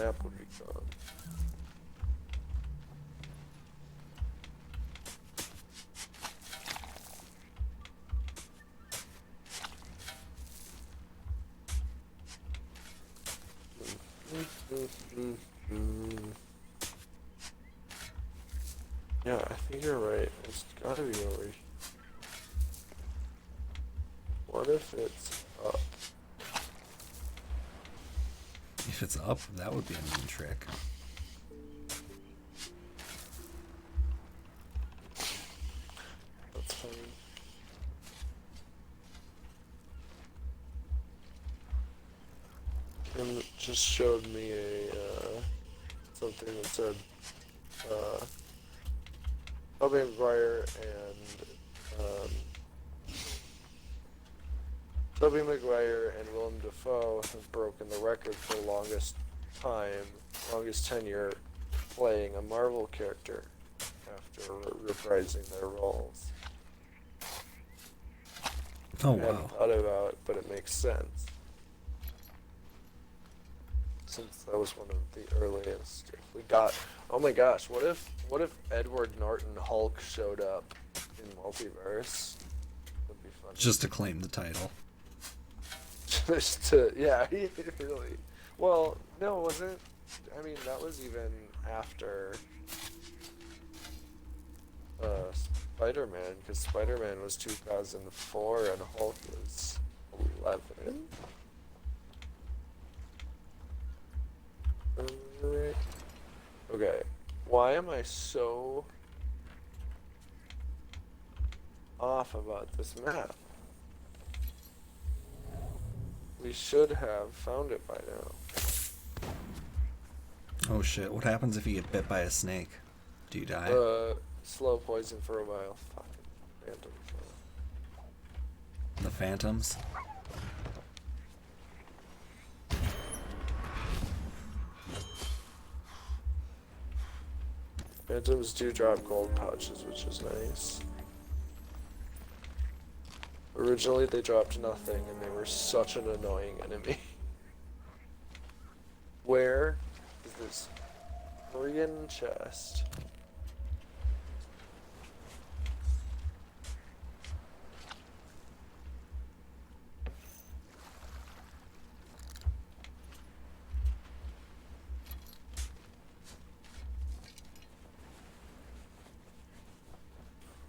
map would be gone. Yeah, I think you're right. It's gotta be over here. What if it's up? If it's up, that would be a mean trick. That's funny. Kim just showed me a something that said Tobey Maguire and Willem Dafoe have broken the record for longest tenure playing a Marvel character after reprising their roles. Oh, I hadn't wow. thought about it, but it makes sense. Since that was one of the earliest. If we got, oh my gosh, what if Edward Norton Hulk showed up in Multiverse? That'd be fun. Just to claim the title. Just to, yeah, he really. Well, no, it wasn't. I mean, that was even after Spider-Man, because Spider-Man was 2004 and Hulk was 11. Okay, why am I so off about this map? We should have found it by now. Oh shit, what happens if you get bit by a snake? Do you die? Slow poison for a while. Fucking phantom. The phantoms? Phantoms do drop gold pouches, which is nice. Originally they dropped nothing and they were such an annoying enemy. Where is this Korean chest?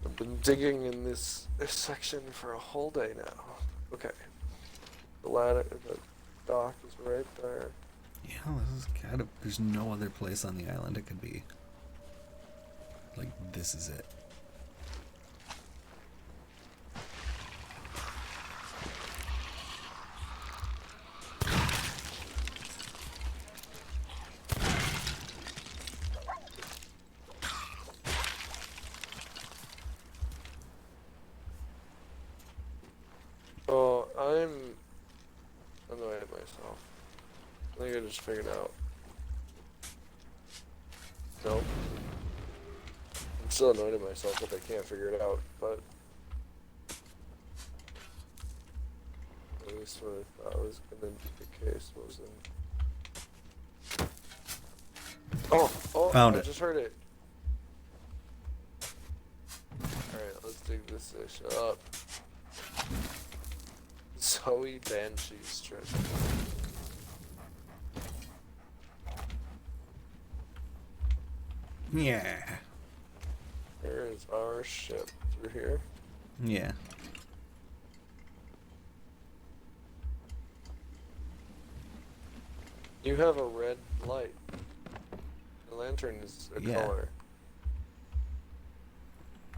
I've been digging in this section for a whole day now. Okay. The ladder, the dock is right there. Yeah, this is kind of. There's no other place on the island it could be. Like, this is it. I just figured out. Nope. I'm still annoyed at myself that I can't figure it out, but at least what I thought was gonna be the case wasn't. Oh, Found I it. just heard it. Alright, let's dig this ish up. Zoe Banshee's treasure. Yeah. Where is our ship? Through here? Yeah. You have a red light. The lantern is a Yeah. color.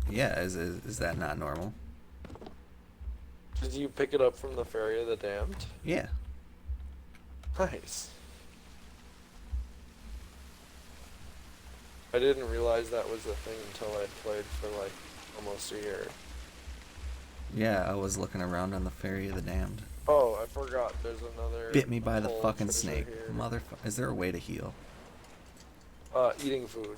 Yeah, is that not normal? Did you pick it up from the Ferry of the Damned? Yeah. Nice. I didn't realize that was a thing until I played for like almost a year. Yeah, I was looking around on the Ferry of the Damned. Oh, I forgot. There's another. Bit me by the whole fucking treasure snake. here. Motherfucker. Is there a way to heal? Eating food.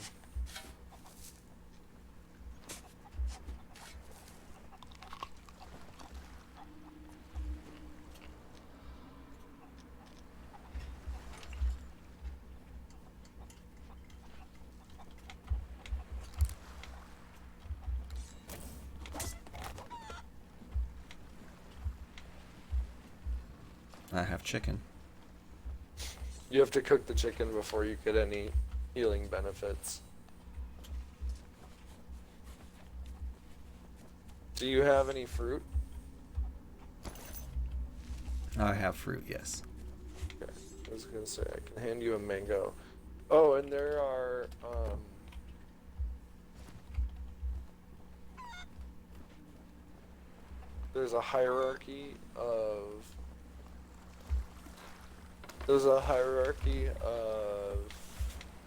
I have chicken. You have to cook the chicken before you get any healing benefits. Do you have any fruit? I have fruit, yes. Okay. I was gonna say I can hand you a mango. Oh, and there are there's a hierarchy of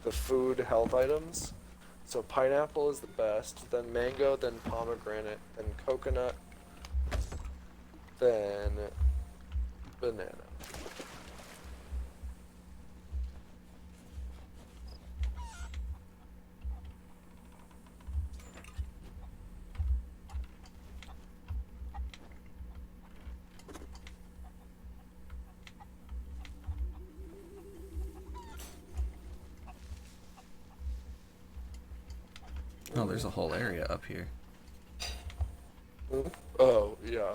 the food health items. So pineapple is the best, then mango, then pomegranate, then coconut, then banana. Oh, there's a whole area up here. Oh, yeah.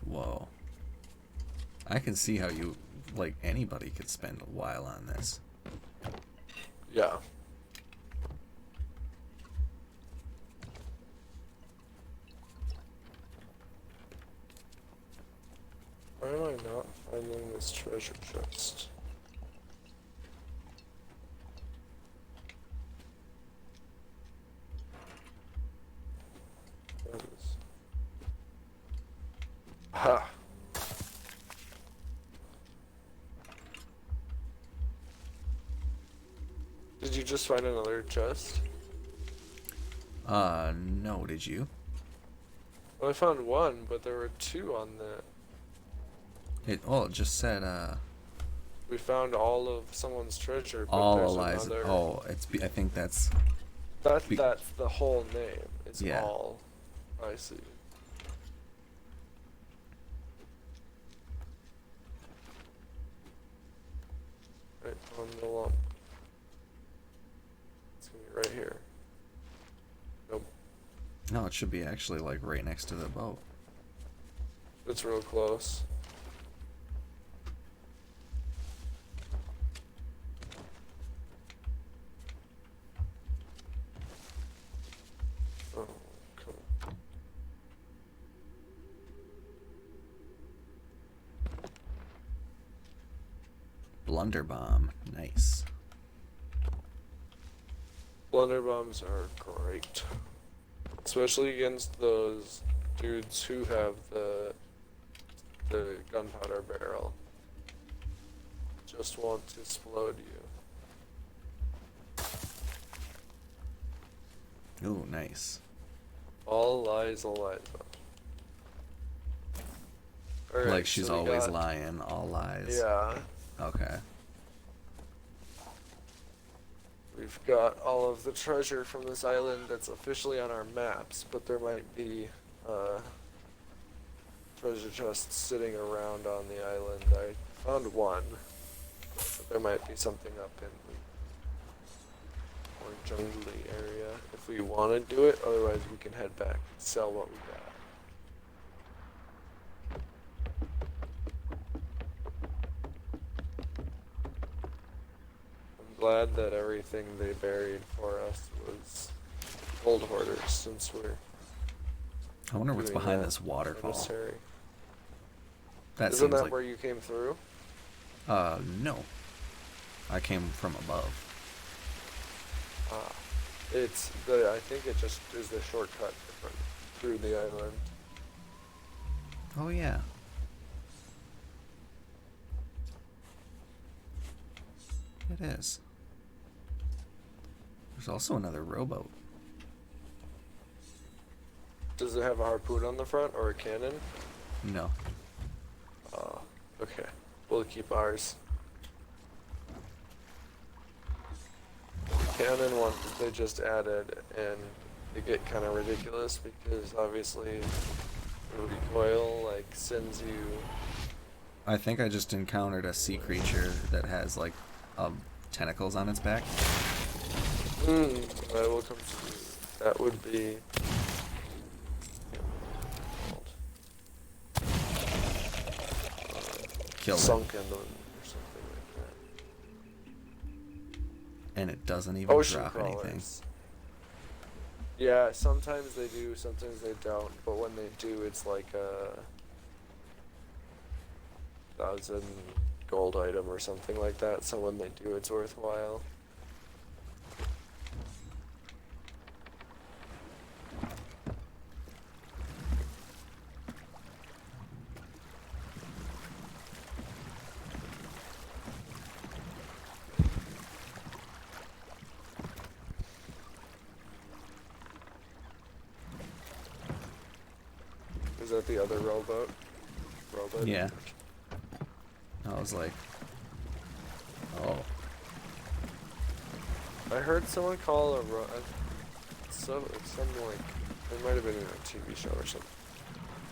Whoa. I can see how you, like, anybody could spend a while on this. Yeah. Why am I not finding this treasure chest? There it is. Ha! Did you just find another chest? No, did you? Well, I found one, but there were two on the... It just said, We found all of someone's treasure, but all there's Eliza. another... Oh, I think that's... That's the whole name. It's Yeah. all. I see. Right on the lump. It's gonna be right here. Nope. No, it should be actually, like, right next to the boat. It's real close. Oh, come on. Blunder bomb. Nice. Blunder bombs are great. Especially against those dudes who have the gunpowder barrel. Just want to explode you. Ooh, nice. All lies, Eliza. Alright, Like she's so we always got- lying, all lies. Yeah. Okay. We've got all of the treasure from this island that's officially on our maps, but there might be treasure chests sitting around on the island. I found one, but there might be something up in the more jungly area if we want to do it. Otherwise, we can head back and sell what we got. I'm glad that everything they buried for us was gold hoarders, since we're I wonder what's doing behind that this waterfall. emissary. That Isn't seems that like where you came through? no. I came from above. It's the. I think it just is the shortcut through the island. Oh yeah. It is. There's also another rowboat. Does it have a harpoon on the front or a cannon? No. Okay. We'll keep ours. Cannon one they just added, and they get kind of ridiculous because obviously the recoil like sends you. I think I just encountered a sea creature that has like tentacles on its back. I will come to you. That would be. Kill it. Sunken or something like that. And it doesn't even Ocean drop crawlers. anything. Yeah, sometimes they do, sometimes they don't. But when they do, it's like a 1,000 gold item or something like that. So when they do, it's worthwhile. Is that the other rowboat? Rowboat? Yeah. I was like, oh. I heard someone call a some like it might have been in a TV show or something.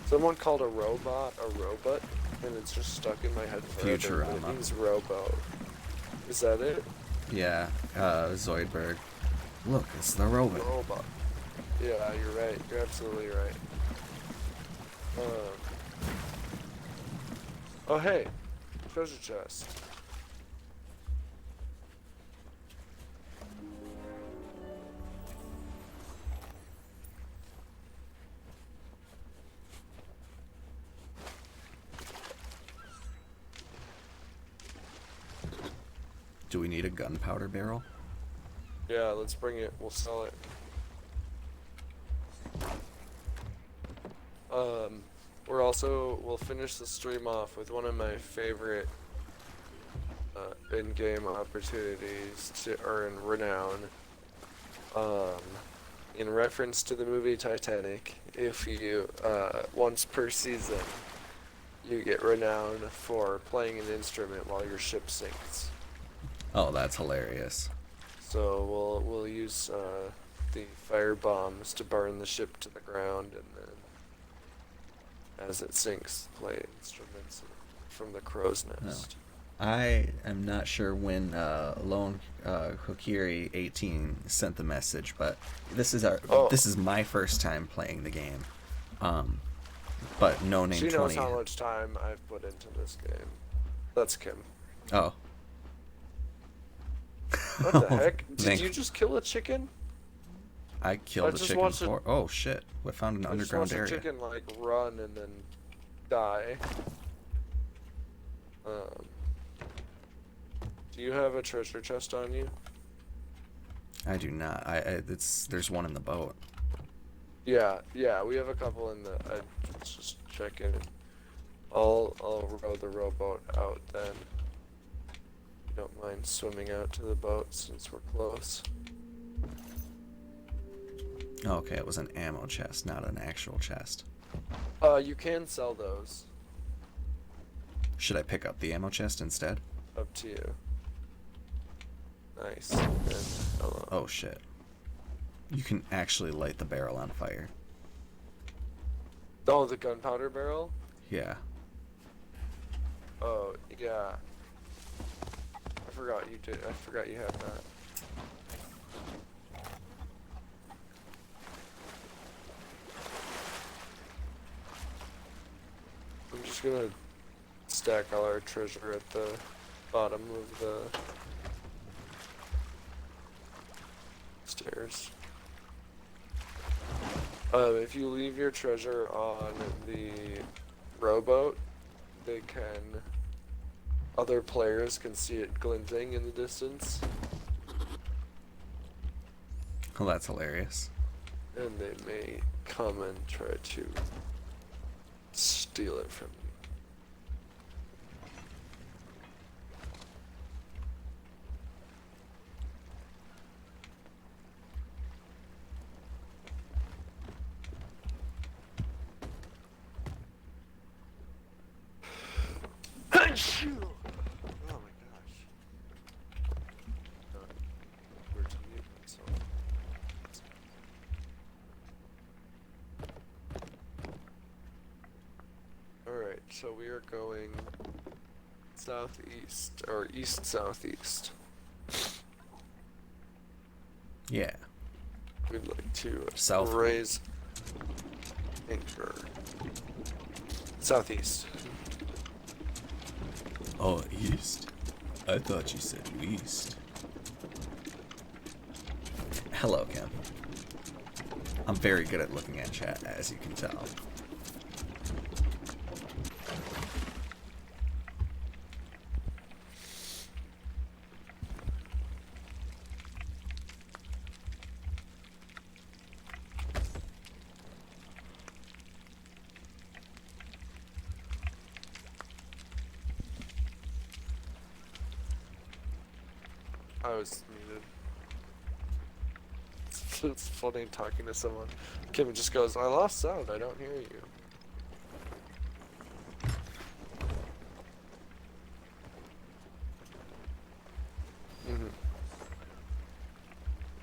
Someone called a robot a robot, and it's just stuck in my head forever. Futurama. It means rowboat. Is that it? Yeah, Zoidberg. Look, it's the robot. Robot. Yeah, you're right. You're absolutely right. Oh hey, treasure chest. Do we need a gunpowder barrel? Yeah, let's bring it. We'll sell it. We'll finish the stream off with one of my favorite in-game opportunities to earn renown. In reference to the movie Titanic, if you, once per season, you get renown for playing an instrument while your ship sinks. Oh, that's hilarious. So we'll use the fire bombs to burn the ship to the ground, and then as it sinks, play instruments from the crow's nest. I am not sure when Lone Kokiri 18 sent the message, but this is my first time playing the game. But no name She 20. knows how much time I've put into this game. That's Kim. Oh. What the heck? Did Thank- you just kill a chicken? I killed a just chicken watched it- before. Oh shit! We found an I just underground watched a area. chicken like run and then die. Do you have a treasure chest on you? I do not. There's one in the boat. Yeah, we have a couple in the. Let's just check in. I'll row the rowboat out then. You don't mind swimming out to the boat since we're close. Okay, it was an ammo chest, not an actual chest. You can sell those. Should I pick up the ammo chest instead? Up to you. Nice. And, hello. Oh shit. You can actually light the barrel on fire. Oh, the gunpowder barrel? Yeah. Oh, yeah. I forgot you did. I forgot you had that. I'm just gonna stack all our treasure at the bottom of the stairs. If you leave your treasure on the rowboat, other players can see it glinting in the distance, Well, that's hilarious. and they may come and try to steal it from you. Oh my gosh. Where to mute myself? Alright, so we are going southeast, or east-southeast. Yeah. We'd like to South. raise anchor. Southeast. Oh, east. I thought you said east. Hello, Kim. I'm very good at looking at chat, as you can tell. I was muted. It's funny talking to someone. Kim just goes, I lost sound, I don't hear you.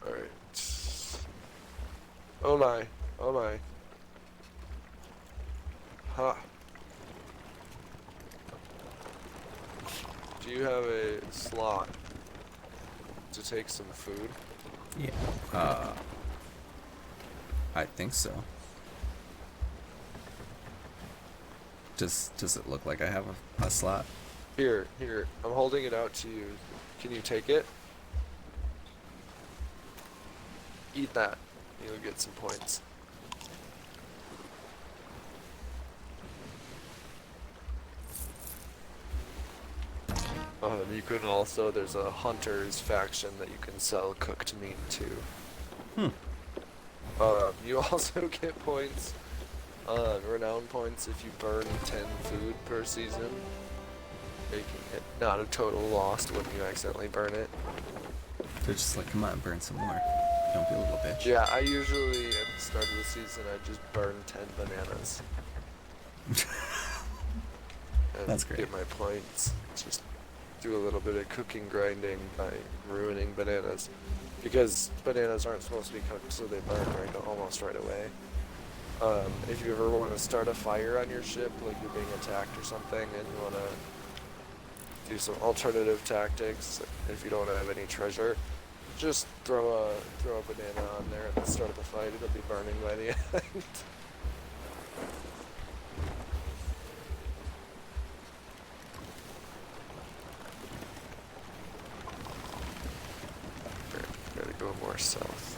Alright. Oh my. Oh my. Ha. Do you have a slot to take some food? Yeah. I think so. Does it look like I have a slot? Here, I'm holding it out to you. Can you take it? Eat that. You'll get some points. You can also, there's a hunter's faction that you can sell cooked meat to. You also get points, renown points if you burn 10 food per season, making it not a total loss when you accidentally burn it. They're just like, come on, burn some more. Don't be a little bitch. Yeah, I usually, at the start of the season, I just burn 10 bananas. And That's great. get my points. Just do a little bit of cooking grinding by ruining bananas. Because bananas aren't supposed to be cooked, so they burn almost right away. If you ever want to start a fire on your ship, like you're being attacked or something, and you want to do some alternative tactics, if you don't have any treasure, just throw a banana on there at the start of the fight. It'll be burning by the end. Gotta go more south.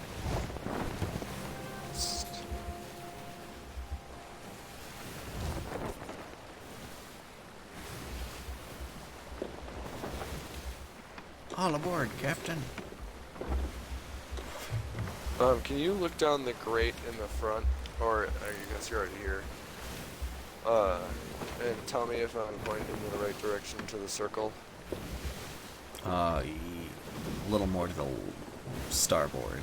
All aboard, Captain. Can you look down the grate in the front, or I guess you're already here, and tell me if I'm pointing in the right direction to the circle? A little more to the starboard.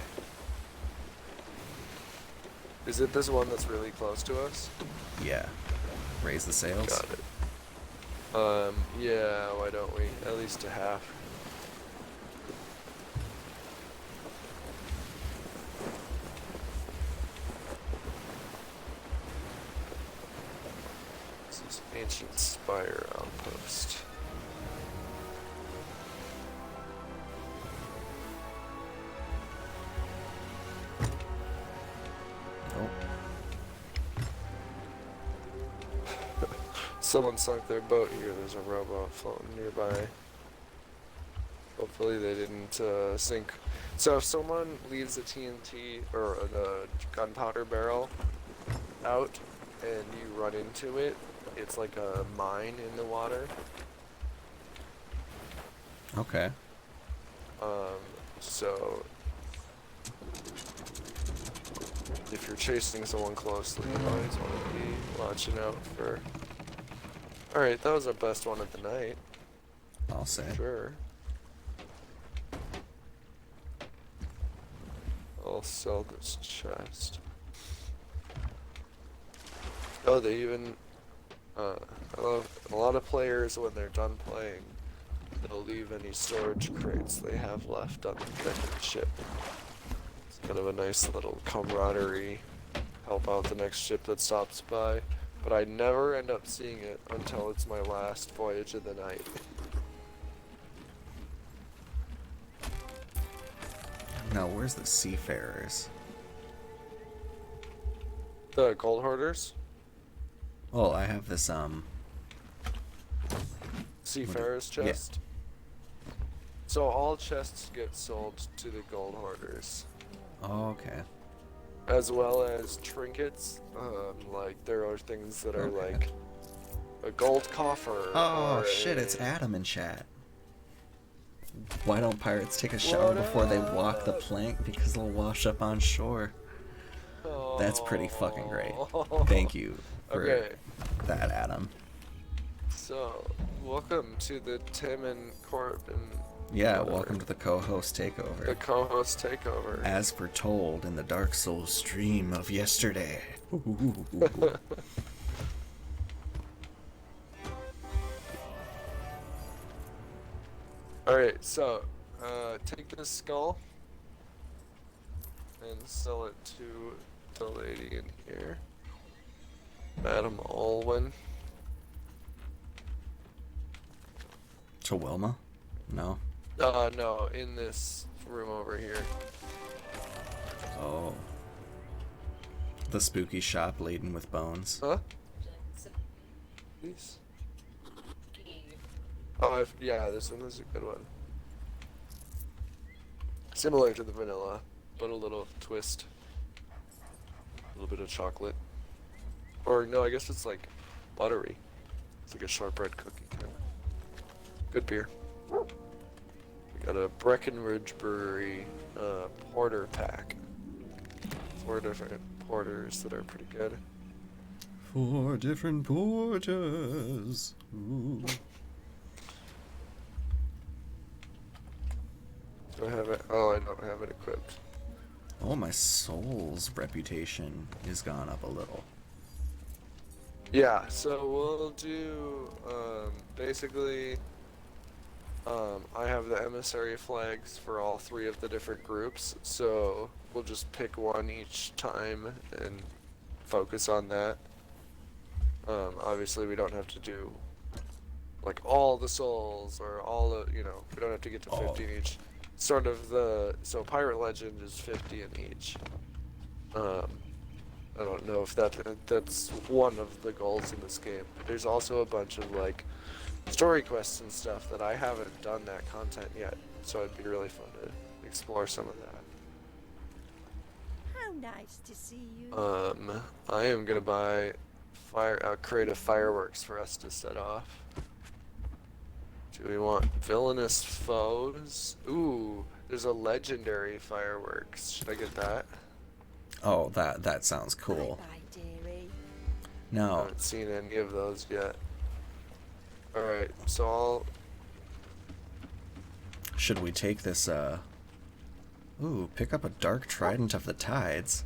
Is it this one that's really close to us? Yeah. Raise the sails. Got it. Yeah, why don't we? At least a half. This is Ancient Spire Outpost. Oh. Someone sunk their boat here. There's a rowboat floating nearby. Hopefully they didn't sink. So if someone leaves a TNT or a gunpowder barrel out and you run into it, it's like a mine in the water. Okay. So if you're chasing someone closely, you always want to be watching out for. Alright, that was our best one of the night. I'll say. Sure. I'll sell this chest. Oh, they even. I love a lot of players when they're done playing, they'll leave any storage crates they have left on the ship. It's kind of a nice little camaraderie. Help out the next ship that stops by. But I never end up seeing it until it's my last voyage of the night. Now, where's the seafarers? The gold hoarders? Oh, I have this, Seafarers Yeah. chest? So all chests get sold to the gold hoarders. Oh, okay. As well as trinkets. Like there are things that are Okay. like a gold coffer. Oh, or shit, it's a- Adam in chat. Why don't pirates take a shower What before they walk the up? plank? Because they'll wash up on shore. That's pretty fucking great. Thank you for Okay, that, Adam. so welcome to the Tim and Corbin. Yeah, whatever, welcome to the Cohost Takeover. the co-host takeover. As foretold in the Dark Souls stream of yesterday. Alright, so take this skull and sell it to the lady in here. Madam Alwyn. To Wilma? No. No, in this room over here. Oh. The spooky shop laden with bones. Huh? Please. Oh, yeah, this one is a good one. Similar to the vanilla, but a little twist. A little bit of chocolate. Or no, I guess it's like buttery. It's like a shortbread cookie kind of. Good beer. We got a Breckenridge Brewery porter pack. 4 different porters that are pretty good. 4 different porters. Ooh. Do I have it? Oh, I don't have it equipped. Oh, my soul's reputation has gone up a little. Yeah, so we'll do, basically, I have the emissary flags for all 3 of the different groups, so we'll just pick one each time and focus on that. Obviously we don't have to do, like, all the souls, or all the, we don't have to get to 50 in each. Sort of so Pirate Legend is 50 in each. I don't know if that's one of the goals in this game. There's also a bunch of like story quests and stuff that I haven't done that content yet, so it'd be really fun to explore some of that. How nice to see you. I am gonna buy creative fireworks for us to set off. Do we want villainous foes? Ooh, there's a legendary fireworks. Should I get that? Oh, that sounds cool. Bye, dearie. I Now, haven't seen any of those yet. Alright, so should we take this, ooh, pick up a Dark Trident of the Tides.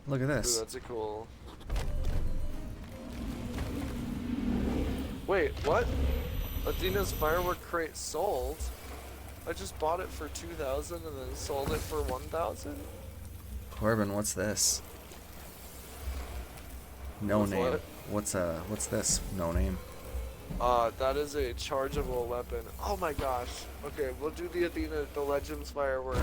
Look at Ooh, this. that's a cool. Wait, what? Adina's firework crate sold? I just bought it for 2,000 and then sold it for 1,000? Corbin, what's this? No What's name. what? What's this? No name. That is a chargeable weapon. Oh my gosh. Okay, we'll do the Athena, the Legends fireworks.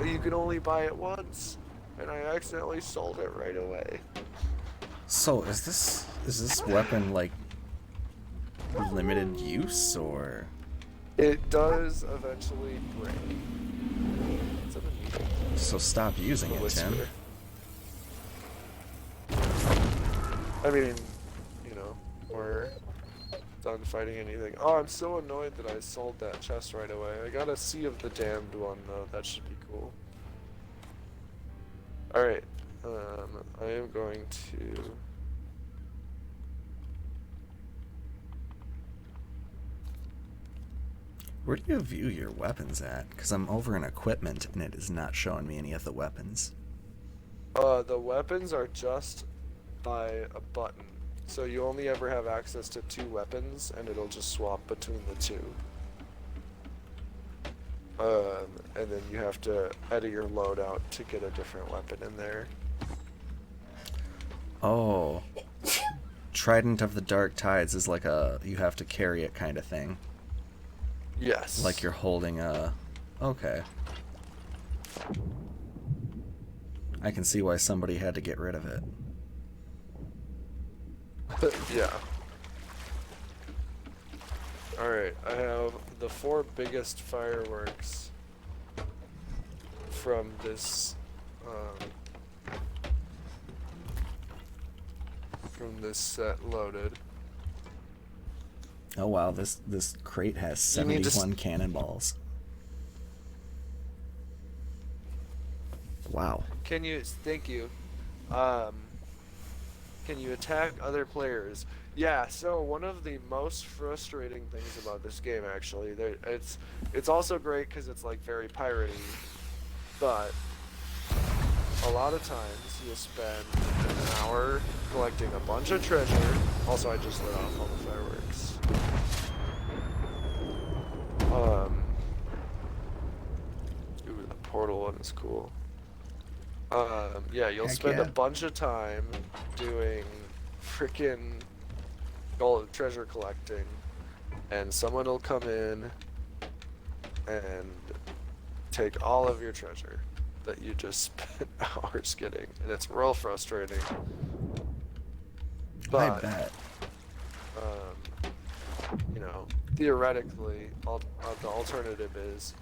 You can only buy it once, and I accidentally sold it right away. So is this weapon like limited use or? It does eventually break. It's a needle. So stop using The it, Tim. whisper. I mean, you know, we're done fighting anything. Oh, I'm so annoyed that I sold that chest right away. I got a Sea of the Damned one though. That should be cool. Alright, I am going to... Where do you view your weapons at? Because I'm over in equipment and it is not showing me any of the weapons. The weapons are just by a button. So you only ever have access to 2 weapons, and it'll just swap between the 2. And then you have to edit your loadout to get a different weapon in there. Oh. Trident of the Dark Tides is like a you have to carry it kind of thing. Yes. Like you're holding a... Okay. I can see why somebody had to get rid of it. Yeah. Alright, I have the 4 biggest fireworks from this set loaded. Oh wow, this crate has You need to 71 cannonballs. Wow. Can you, thank you, can you attack other players? Yeah, so one of the most frustrating things about this game, actually, it's also great because it's like very piratey, but a lot of times you'll spend an hour collecting a bunch of treasure. Also, I just lit off all the fireworks. Ooh, the portal one is cool. Yeah, you'll Heck spend yeah. a bunch of time doing freaking gold treasure collecting, and someone will come in and take all of your treasure that you just spent hours getting, and it's real frustrating. I But, bet. you know, theoretically, the alternative is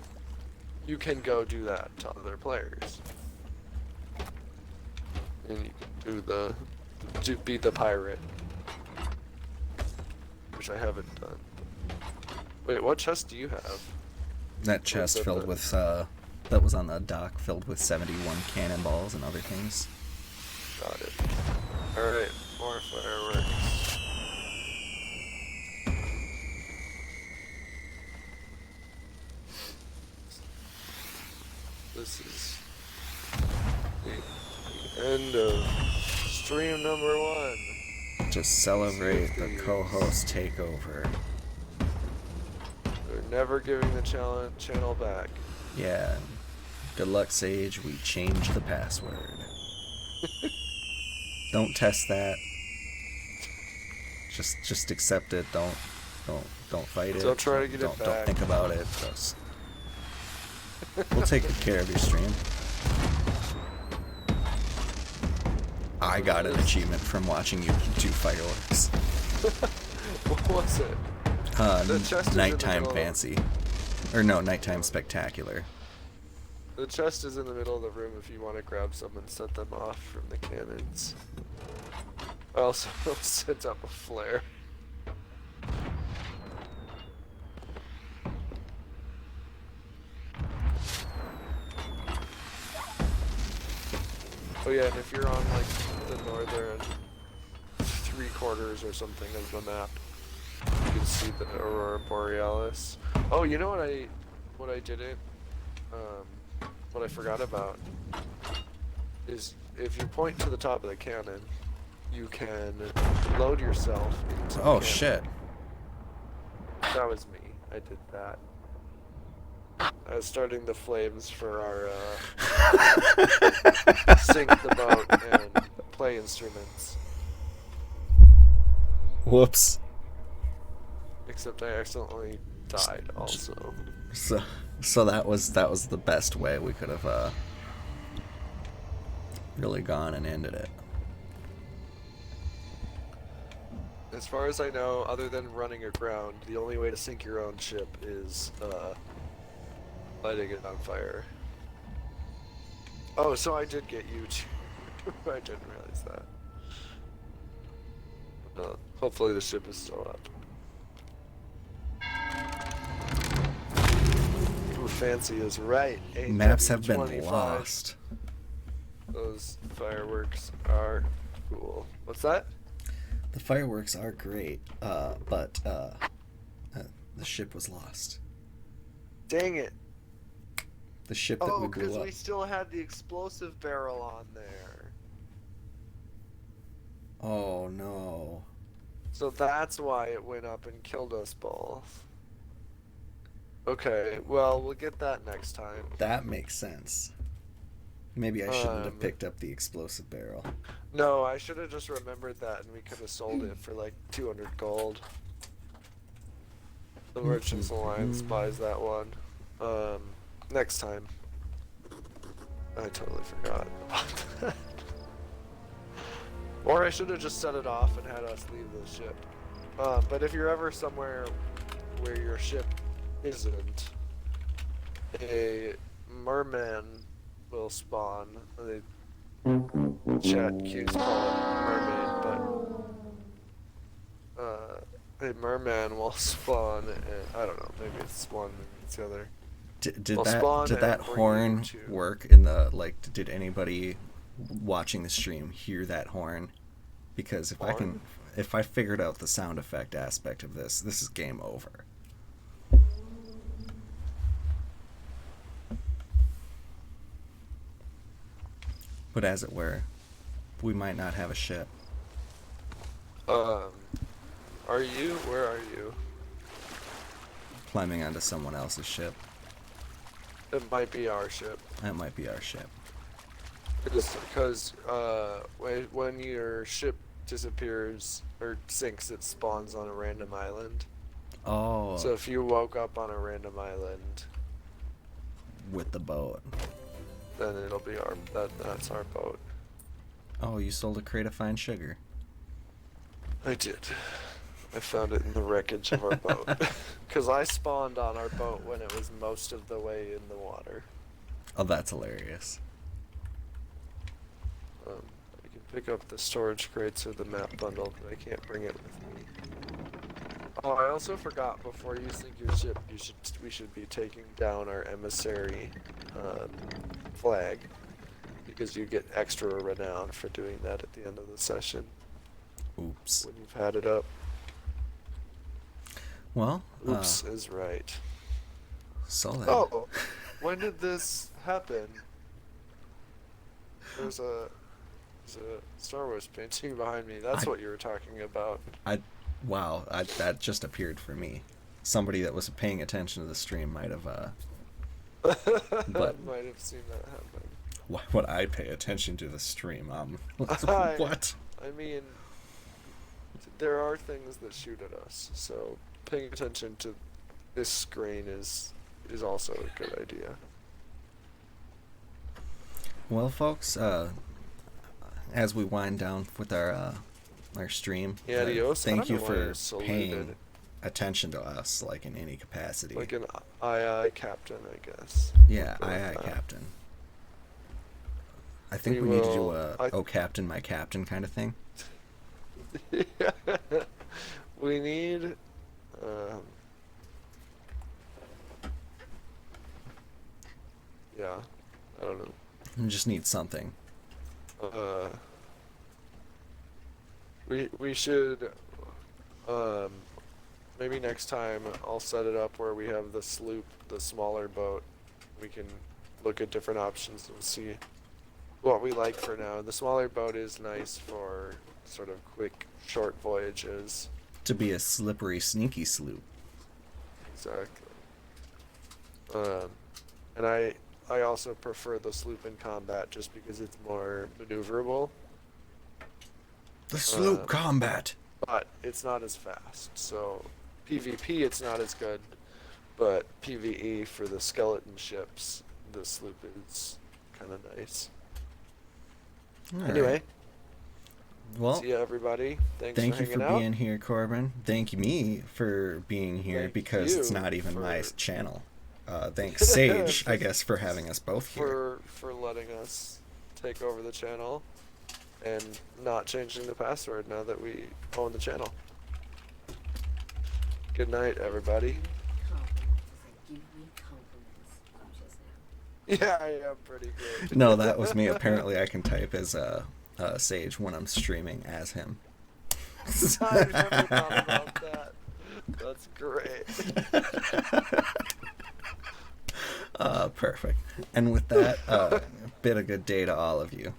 you can go do that to other players. And you can be the pirate. Which I haven't done. Wait, what chest do you have? That chest that filled the- with that was on the dock filled with 71 cannonballs and other things. Got it. Alright, more fireworks. This is the end of stream number 1. Just celebrate the Thieves. co-host takeover. They're never giving the channel back. Yeah. Good luck, Sage. We changed the password. Don't test that. Just accept it. Don't fight it. Don't try to get it Don't back. think about it. Just we'll take good care of your stream. I got an achievement from watching you do fireworks. What was it? The chest is in the Nighttime middle of- fancy. Or no, nighttime spectacular. The chest is in the middle of the room if you want to grab some and set them off from the cannons. I also set up a flare. Oh yeah, and if you're on like the northern 3/4 or something of the map, you can see the Aurora Borealis. Oh, you know what I didn't, what I forgot about is if you point to the top of the cannon, you can load yourself into the Oh cannon. shit. That was me. I did that. I was starting the flames for our sink the boat and play instruments. Whoops. Except I accidentally died also. So that was the best way we could have really gone and ended it. As far as I know, other than running aground, the only way to sink your own ship is lighting it on fire. Oh, so I did get you too. I didn't realize that. Hopefully the ship is still up. Ooh, fancy is right. Maps have been 8W25. lost. Those fireworks are cool. What's that? The fireworks are great, but the ship was lost. Dang it. The ship that Oh, we blew because up. we still had the explosive barrel on there. Oh no. So that's why it went up and killed us both. Okay, well, we'll get that next time. That makes sense. Maybe I shouldn't have picked up the explosive barrel. No, I should have just remembered that and we could have sold it for like 200 gold. The Merchants Alliance buys that one. Next time. I totally forgot about that. Or I should have just set it off and had us leave the ship. But if you're ever somewhere where your ship isn't, a merman will spawn. They chat cues call it mermaid, but a merman will spawn, and I don't know, maybe it's one, maybe it's the other. Did Well, spawn that and bring horn you to- work in the did anybody watching the stream hear that horn? Because Horn? if I figured out the sound effect aspect of this is game over. But as it were, we might not have a ship. Are you? Where are you? Climbing onto someone else's ship. It might be our ship. That might be our ship. Because when your ship disappears or sinks, it spawns on a random island. Oh, So if you woke up on a random island, with the boat. then it'll be that's our boat. Oh, you sold a crate of fine sugar. I did. I found it in the wreckage of our boat. Because I spawned on our boat when it was most of the way in the water. Oh, that's hilarious. I can pick up the storage crates or the map bundle, but I can't bring it with me. Oh, I also forgot, before you sink your ship, we should be taking down our emissary flag, because you get extra renown for doing that at the end of the session Oops. when you've had it up. Well, Oops is right. so then. Oh, when did this happen? There's a Star Wars painting behind me. That's what you were talking about. Wow, that just appeared for me. Somebody that was paying attention to the stream might have. But Might have seen that happen. why would I pay attention to the stream? What? I mean, there are things that shoot at us, so paying attention to this screen is also a good idea. Well, folks, as we wind down with our stream, Adios. I thank don't you know why for you're so paying muted. attention to us, like in any capacity. Like an aye captain, I guess. Yeah, Something aye, like that. Captain. I think We we need to do will- a "Oh Captain, my Captain" kind of thing. We need. Yeah, I don't know. We just need something. We should. Maybe next time I'll set it up where we have the sloop, the smaller boat. We can look at different options and see what we like for now. The smaller boat is nice for sort of quick, short voyages. To be a slippery, sneaky sloop. Exactly. And I also prefer the sloop in combat just because it's more maneuverable. The sloop combat. But it's not as fast. So PvP it's not as good, but PvE for the skeleton ships, the sloop is kind of nice. All Anyway, right. Well, see ya everybody. Thank you for for hanging out. being here, Corbin. Thank me for being here Thank because it's you not even my for- channel. Thanks, Sage, I guess, for having us both here. For letting us take over the channel and not changing the password now that we own the channel. Good night, everybody. Compliments. Give me compliments just now. Yeah, I am pretty good. No, that was me. Apparently, I can type as Sage when I'm streaming as him. I never thought about that. That's great. Perfect. And with that, bid a good day to all of you.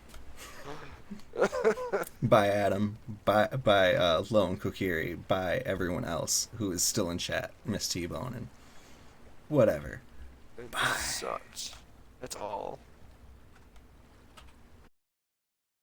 Bye, Adam. Bye, Lone Kokiri. Bye, everyone else who is still in chat. Miss T-Bone and whatever. It sucks. That's all.